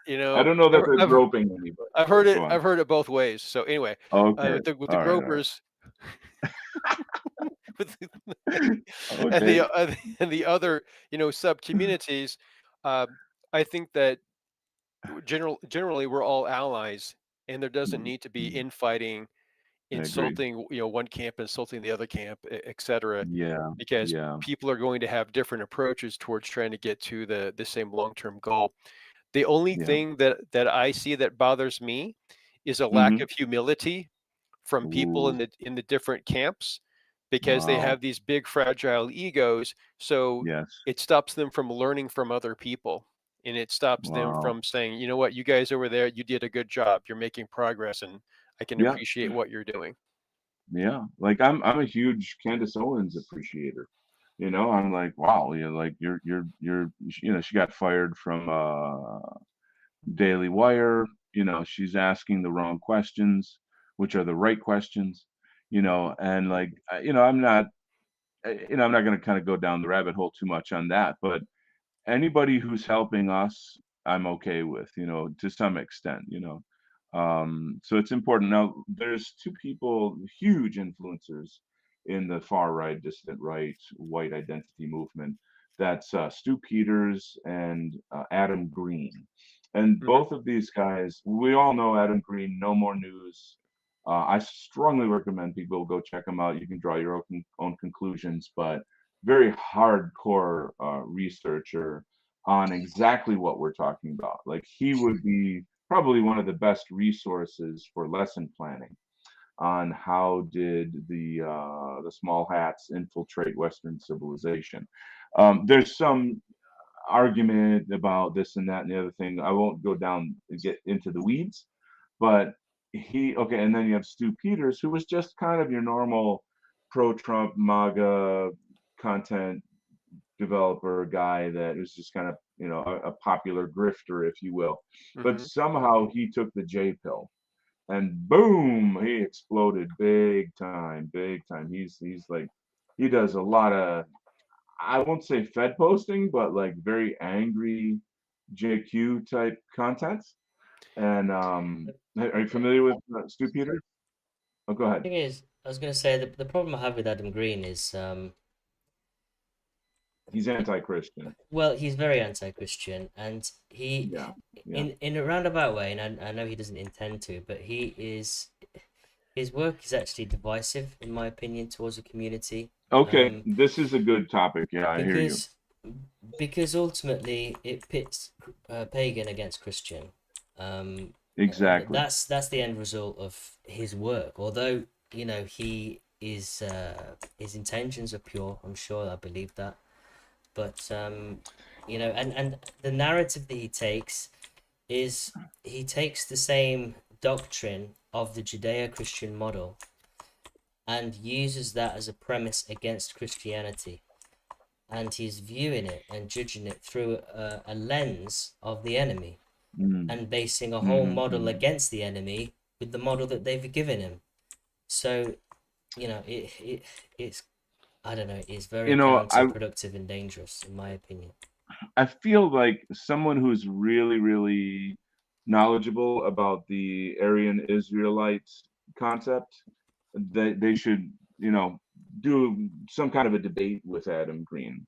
I don't know that they're I've groping anybody, but go on. I've heard it both ways. So anyway, Okay. with the All right, all right. gropers, with the, and Okay. the other sub communities, uh, I think that generally we're all allies, and there doesn't Mhm, need to be mhm. infighting agree. insulting, one camp, insulting the other camp, et cetera, Yeah, because yeah. people are going to have different approaches towards trying to get to the same long-term goal. The only Yeah. thing that I see that bothers me is a lack Mhm. of humility from people Ooh, in the different camps, because they wow. have these big fragile egos. So Yes. it stops them from learning from other people, and it stops them Wow. from saying, you know what, you guys over there, you did a good job, you're making progress, and I can Yeah, appreciate what you're doing. yeah. Like I'm a huge Candace Owens appreciator. I'm like, wow, like she got fired from Daily Wire. She's asking the wrong questions, which are the right questions. And like, I'm not going to kind of go down the rabbit hole too much on that, but anybody who's helping us, I'm okay with, to some extent. So it's important. Now, there's two people, huge influencers in the far right, dissident right, white identity movement. That's Stu Peters and Adam Green. And Mhm. both of these guys, we all know Adam Green, No More News. I strongly recommend people go check him out. You can draw your own conclusions, but very hardcore researcher on exactly what we're talking about. Like he would be probably one of the best resources for lesson planning on how did the small hats infiltrate Western civilization. There's some argument about this and that and the other thing. I won't go down and get into the weeds, but okay, and then you have Stu Peters, who was just kind of your normal pro-Trump MAGA content developer guy that was just kind of a popular grifter, if you will. But Mhm. somehow he took the J pill, and boom, he exploded big time, big time. He's like he does a lot of, I won't say Fed posting, but like very angry JQ type content. And are you familiar with Stu Peters? Oh, go ahead. Thing is, I was going to say the problem I have with Adam Green is, He's it, anti-Christian. well, he's very anti-Christian, and Yeah, yeah. in a roundabout way, and I know he doesn't intend to, but his work is actually divisive, in my opinion, towards the community. Okay, Um, this is a good topic. Yeah, I hear you. because because ultimately it pits pagan against Christian. And Exactly. that's the end result of his work. Although he is his intentions are pure, I'm sure, I believe that. But and the narrative that he takes is he takes the same doctrine of the Judeo-Christian model and uses that as a premise against Christianity, and he's viewing it and judging it through a lens of the enemy, Mm, and basing a whole hmm model hmm against the enemy with the model that they've given him. So it's, I don't know, it's very You know, I counterproductive and dangerous, in my opinion. I feel like someone who's really, really knowledgeable about the Aryan Israelite concept, they should, do some kind of a debate with Adam Green,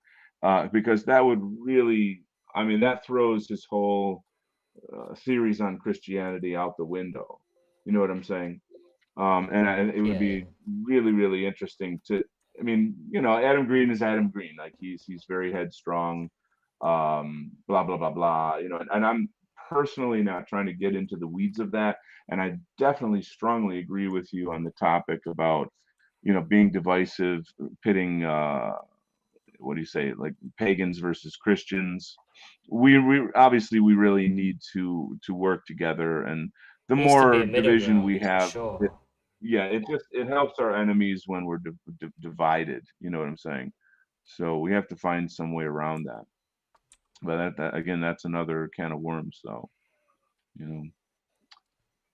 because that would really, I mean, that throws his whole theories on Christianity out the window. You know what I'm saying? And it would Yeah, yeah. be really, really interesting to. I mean, Adam Green is Adam Green. Like he's very headstrong, blah blah blah blah. And I'm personally not trying to get into the weeds of that. And I definitely strongly agree with you on the topic about being divisive, pitting what do you say, like pagans versus Christians. We obviously we really need to work together, and the Needs to be more a middle division ground we for have, sure. yeah, it helps our enemies when we're divided. You know what I'm saying? So we have to find some way around that. But that again, that's another can of worms, though. You know.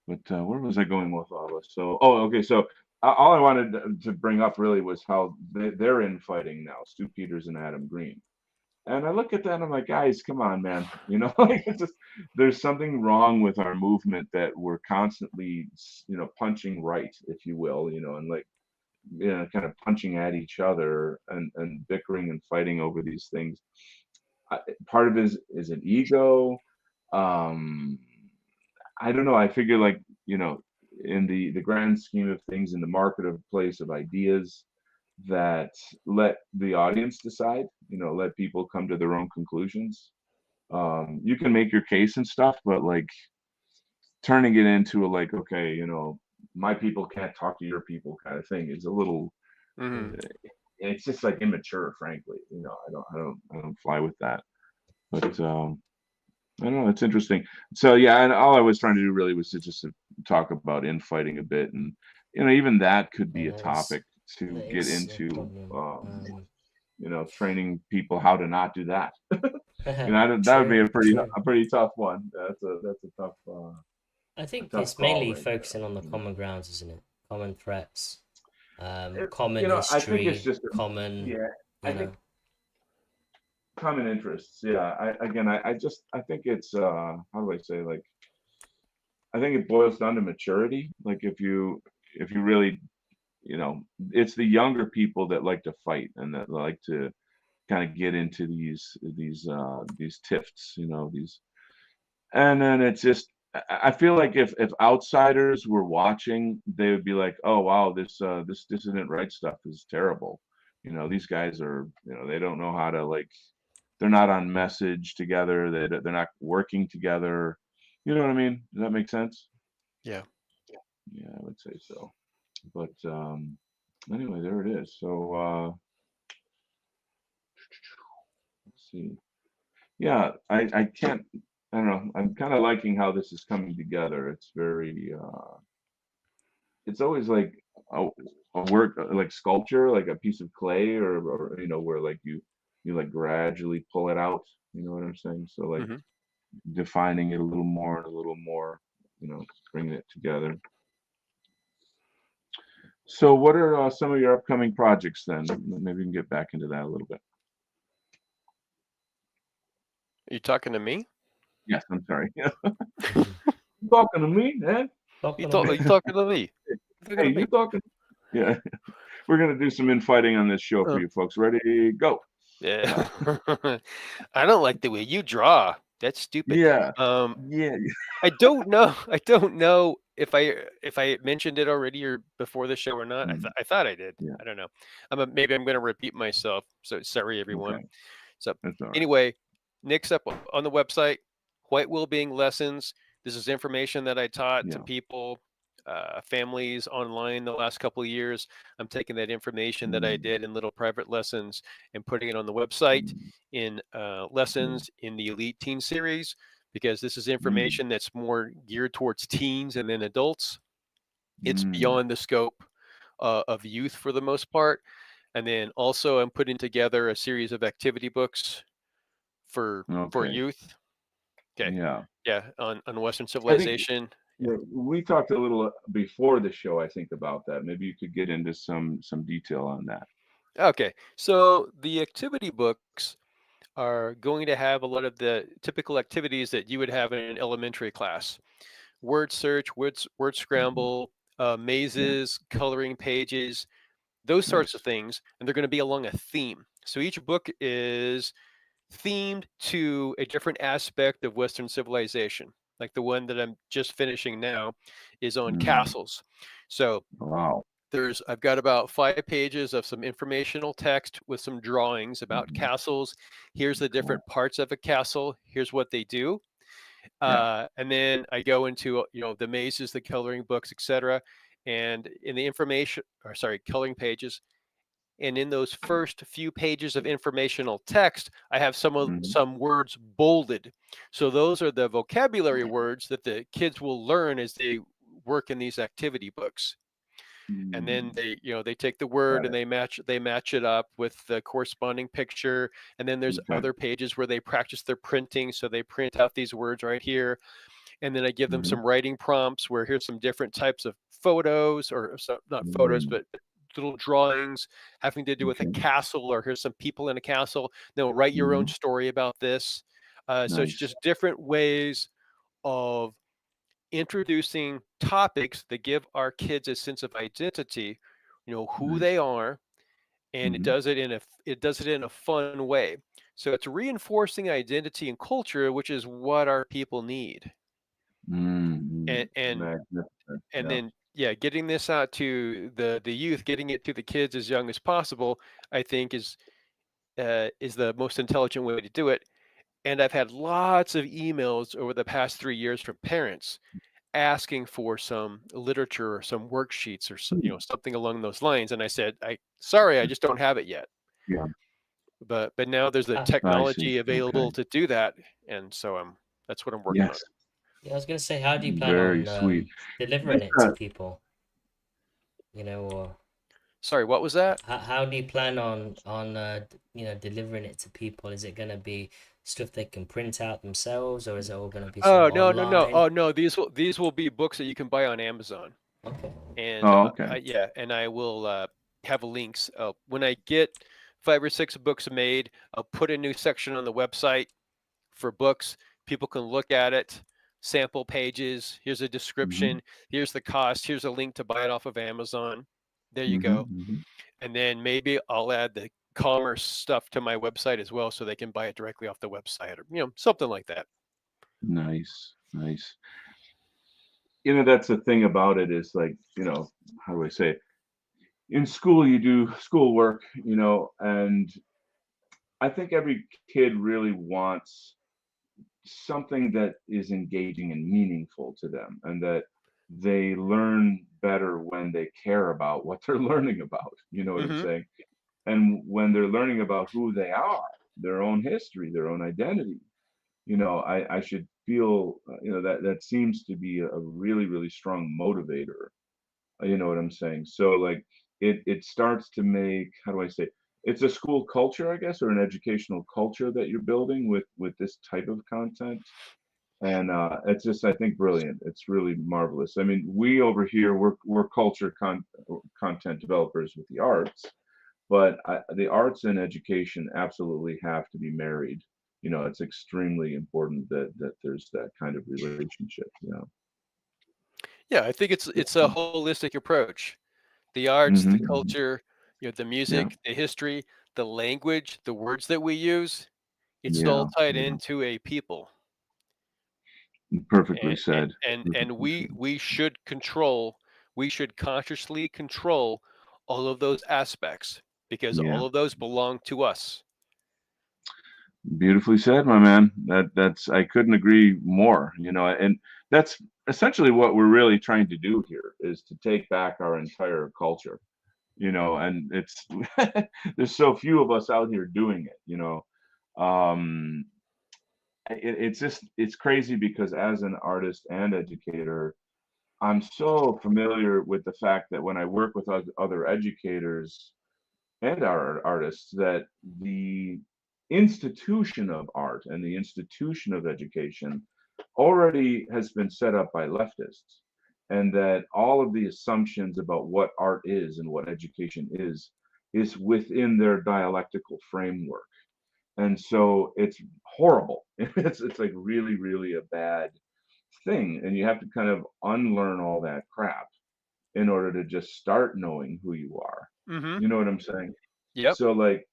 But where was I going with all this? So, oh, okay. So all I wanted to bring up really was how they're infighting now, Stu Peters and Adam Green. And I look at that and I'm like, guys, come on, man. Like it's just there's something wrong with our movement that we're constantly, punching right, if you will, and like, kind of punching at each other and bickering and fighting over these things. Part of it is an ego. Um, I don't know. I figure like, in the grand scheme of things, in the marketplace of ideas, that let the audience decide, let people come to their own conclusions. You can make your case and stuff, but like turning it into a, like, okay, my people can't talk to your people kind of thing is a little, Mm-hmm. it's just like immature, frankly. I don't fly with that. But I don't know. It's interesting. So yeah, and all I was trying to do really was to talk about infighting a bit, and even that could be a topic to that get is a into. problem. Training people how to not do that. That would be True, a true. pretty tough one. That's a tough I a think tough it's call mainly right there. focusing on the common grounds, isn't it? Common threats, It, common I think it's history, just common, yeah. I you think know. common interests. Yeah. I think it's how do I say, like, I think it boils down to maturity. Like if you really, it's the younger people that like to fight and that like to kind of get into these tiffs, these, and then it's just, I feel like if outsiders were watching, they would be like, oh wow, this dissident right stuff is terrible. These guys are, they don't know how to, like, they're not on message together. They're not working together. You know what I mean? Does that make sense? Yeah. Yeah, I would say so. But anyway, there it is. So let's see. Yeah, I can't. I don't know. I'm kind of liking how this is coming together. It's very. It's always like a, a work, like sculpture, like a piece of clay, or where like you like gradually pull it out. You know what I'm saying? So like Mm-hmm. defining it a little more and a little more. Bringing it together. So, what are some of your upcoming projects then? Maybe we can get back into that a little bit. Are you talking to me? Yes, I'm sorry. Mm. You talking to me, man? Talking to You me. talking to me? You talking Hey, to you me? talking? Yeah, we're gonna do some infighting on this show for Uh, you folks. Ready? Go. yeah. I don't like the way you draw. That's stupid. Yeah, Um, yeah, I don't know. I don't know if I mentioned it already or before the show or not. mm, I thought I did. yeah. I don't know. Maybe I'm going to repeat myself. So sorry, everyone. Okay, So that's all right. anyway, Nick's up on the website. White well-being lessons. This is information that I taught to Yeah. people, families online the last couple of years. I'm taking that information that I Mm, did in little private lessons and putting it on the website mm, in mm, lessons in the Elite Teen series, because this is mm, information that's more geared towards teens and then adults. It's mm. beyond the scope of youth for the most part. And then also I'm putting together a series of activity books for Okay. youth. Okay. Yeah. Yeah, on Western I think, civilization. Yeah. yeah, we talked a little before the show, I think, about that. Maybe you could get into some detail on that. Okay. So the activity books are going to have a lot of the typical activities that you would have in an elementary class. Word search, word Mhm. scramble, Yeah. mazes, coloring pages, those sorts of Nice. things, and they're going to be along a theme. So each book is themed to a different aspect of Western civilization. Like the one that I'm just finishing now is on Mm. castles. So Wow. I've got about 5 pages of some informational text with some drawings about Mhm. castles. Here's the Cool. different parts of a castle. Here's what they do. Yeah. And then I go into the mazes, the coloring books, etc. And in the coloring pages, and in those first few pages of informational text, I have Mhm. some words bolded. So those are the vocabulary words that the kids will learn as they work in these activity books. And then Mm. they take the word Got and it. they match it up with the corresponding picture. And then there's Okay. other pages where they practice their printing. So they print out these words right here, and then I give them Mhm. some writing prompts where here's some different types of photos, or not photos, Mm. but little drawings having to do with a Okay. castle, or here's some people in a castle. They'll write your own Mhm. story about this. So it's Nice. just different ways of introducing topics that give our kids a sense of identity, who they Nice. are, and it Mhm. does it in a fun way. So it's reinforcing identity and culture, which is what our people need. Mm, and magnificent. and Yeah. then yeah, getting this out to the youth, getting it to the kids as young as possible, I think is the most intelligent way to do it. And I've had lots of emails over the past 3 years from parents asking for some literature or some worksheets or something along those lines. And I said, sorry, I just don't have it yet. Yeah. But now there's the Ah, I see. technology Okay. available to do that, and so that's what I'm working on. Yes. yeah, I was gonna say, how do you plan Very on sweet. delivering This, it to people? Or Sorry, what was that? how do you plan on delivering it to people? Is it gonna be stuff they can print out themselves, or is it all gonna be sort Oh, of no, no, no. online? Oh, no, these will be books that you can buy on Amazon. Okay. And oh, okay. yeah, and I will have links. When I get 5 or 6 books made, I'll put a new section on the website for books. People can look at it, sample pages. Here's a Hmm. description. Here's the cost. Here's a link to buy it off of Amazon. There you Hmm. go. Hmm. And then maybe I'll add the commerce stuff to my website as well, so they can buy it directly off the website, or something like that. Nice. Nice. That's the thing about it is like, how do I say it? In school, you do schoolwork, and I think every kid really wants something that is engaging and meaningful to them, and that they learn better when they care about what they're learning about. You know what I'm Hmm. saying? And when they're learning about who they are, their own history, their own identity, I should feel, that seems to be a really, really strong motivator. You know what I'm saying? So like it starts to make, how do I say, it's a school culture, I guess, or an educational culture that you're building with this type of content. And it's just, I think, brilliant. It's really marvelous. I mean, we over here, we're content developers with the arts, but the arts and education absolutely have to be married. It's extremely important that there's that kind of relationship. Yeah, I think it's a holistic approach. The arts, the Hmm. culture, the Yeah. music, the history, the language, the words that we use, it's all Yeah. tied Yeah. into a people. Perfectly And said. and Perfectly we said. we should control, we should consciously control all of those aspects, because Yeah. all of those belong to us. Beautifully said, my man. That's I couldn't agree more, and that's essentially what we're really trying to do here is to take back our entire culture, and it's there's so few of us out here doing it. Um it's just it's crazy because as an artist and educator, I'm so familiar with the fact that when I work with other educators and our artists, that the institution of art and the institution of education already has been set up by leftists, and that all of the assumptions about what art is and what education is within their dialectical framework. And so it's horrible. It's like really, really a bad thing, and you have to kind of unlearn all that crap in order to just start knowing who you are. Mhm. You know what I'm saying? Yep. So like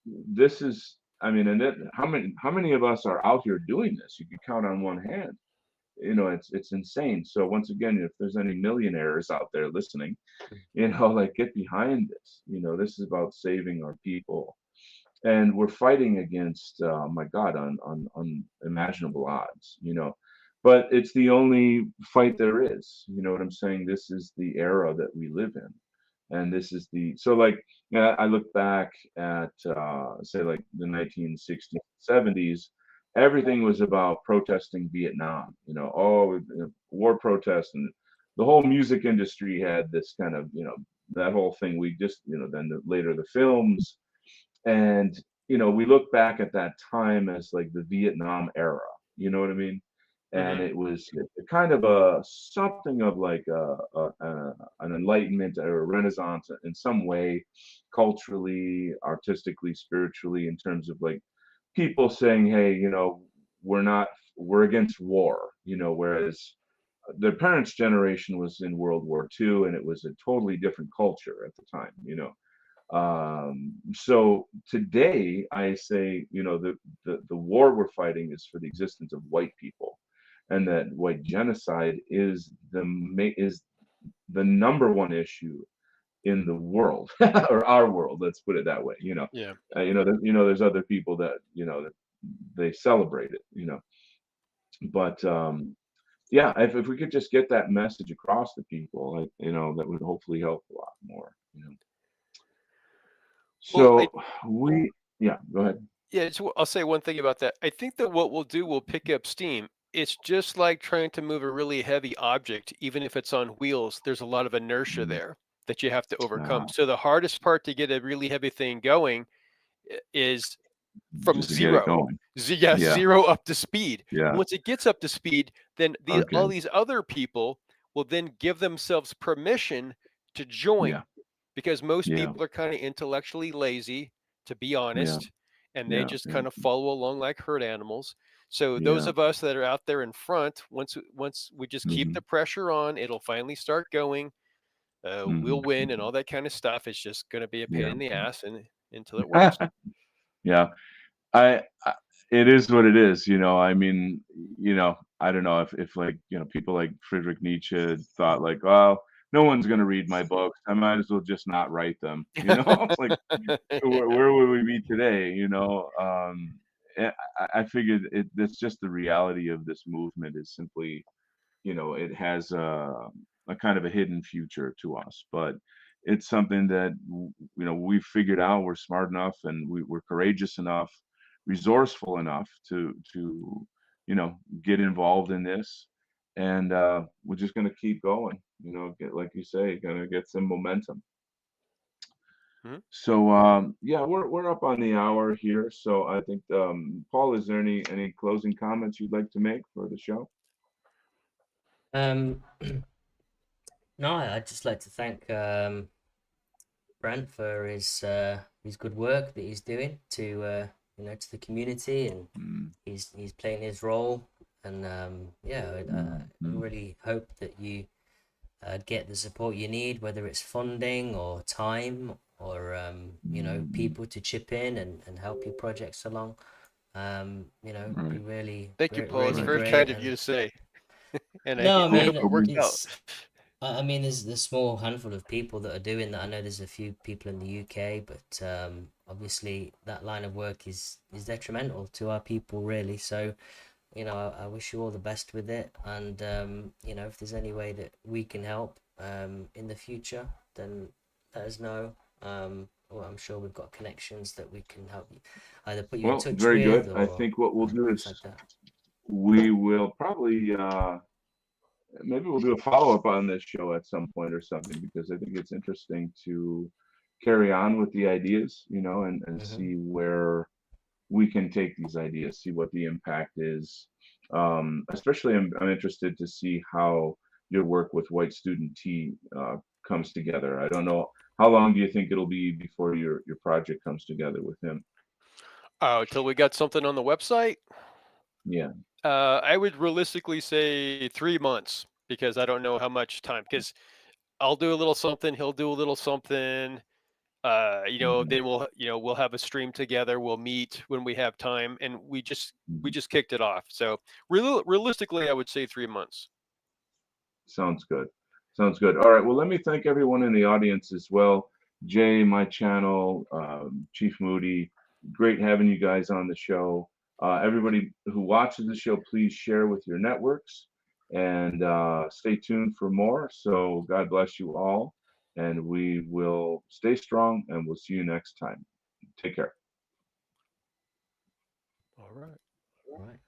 this is, I mean, and how many of us are out here doing this? You can count on one hand. It's insane. So once again, if there's any millionaires out there listening, like get behind this. This is about saving our people, and we're fighting against, my God, on unimaginable odds. But it's the only fight there is. You know what I'm saying? This is the era that we live in, and this is the so like I look back at, say, like the 1960s, 70s. Everything was about protesting Vietnam. War protests, and the whole music industry had this kind of, that whole thing. We just, then later the films, and we look back at that time as like the Vietnam era. You know what I mean? And Mhm. it was kind of a something of like an enlightenment or a renaissance in some way, culturally, artistically, spiritually, in terms of like people saying, hey, we're not we're against war. Whereas their parents' generation was in World War II, and it was a totally different culture at the time. So today I say, the war we're fighting is for the existence of white people, and that white genocide is the number one issue in the world or our world. Let's put it that way. Yeah. There's other people that that they celebrate it. But yeah, if we could just get that message across to people, like, that would hopefully help a lot more. Well, I So yeah, go ahead. yeah, I'll say one thing about that. I think that what we'll do will pick up steam. It's just like trying to move a really heavy object, even if it's on wheels. There's a lot of inertia Mhm. there that you have to overcome. Uh, So the hardest part to get a really heavy thing going is from just to get it zero. going. Yeah, Yeah, zero up to speed. yeah. Once it gets up to speed, then all Okay. these other people will then give themselves permission to join, Yeah, because most yeah, people are kind of intellectually lazy, to be yeah, honest, and they yeah, just yeah, kind of follow along like herd animals. So those yeah. of us that are out there in front, once we just keep the Mhm, pressure on, it'll finally start going. mhm, We'll win, and mhm. all that kind of stuff. It's just going to be a pain Yeah. in the ass, and until it works. Yeah. I it is what it is, I mean, I don't know if like, people like Friedrich Nietzsche thought like, "Well, no one's gonna read my books. I might as well just not write them," Like, where would we be today, I figured that's just the reality of this movement is simply, it has a kind of a hidden future to us, but it's something that we've figured out. We're smart enough, and we're courageous enough, resourceful enough to get involved in this, and we're just going to keep going. Get, like you say, gonna get some momentum. Mhm. So yeah, we're up on the hour here. So I think, Paul, is there any closing comments you'd like to make for the show? Um, no, I'd just like to thank Brent for his good work that he's doing to to the community, and Mm, he's playing his role. And yeah, mm, I mm, really hope that you get the support you need, whether it's funding or time or mm, people to chip in and help your projects along. Be right. really Thank you, Paul. It's really Right. very great. kind of you And to say, and no, I I Yeah, hope mean it works out. it's. I mean, there's a small handful of people that are doing that. I know there's a few people in the UK, but obviously that line of work is detrimental to our people, really. So, I wish you all the best with it, and if there's any way that we can help in the future, then let us know. Well, I'm sure we've got connections that we can help you either put you in well, touch very with, good. I or think what we'll do things is like that. we will probably maybe we'll do a follow-up on this show at some point or something, because I think it's interesting to carry on with the ideas, and Hmm. see where we can take these ideas, see what the impact is. Especially, I'm interested to see how your work with White Student Tea comes together. I don't know, how long do you think it'll be before your project comes together with him? Oh, till we got something on the website. Yeah. I would realistically say 3 months, because I don't know how much time. Because I'll do a little something, he'll do a little something. Mhm, Then we'll have a stream together. We'll meet when we have time, and we mhm. just kicked it off. So realistically, I would say 3 months. Sounds good. Sounds good. All right. Well, let me thank everyone in the audience as well. Jay, my channel, Chief Moody, great having you guys on the show. Everybody who watches the show, please share with your networks, and stay tuned for more. So God bless you all, and we will stay strong, and we'll see you next time. Take care. All right. Right.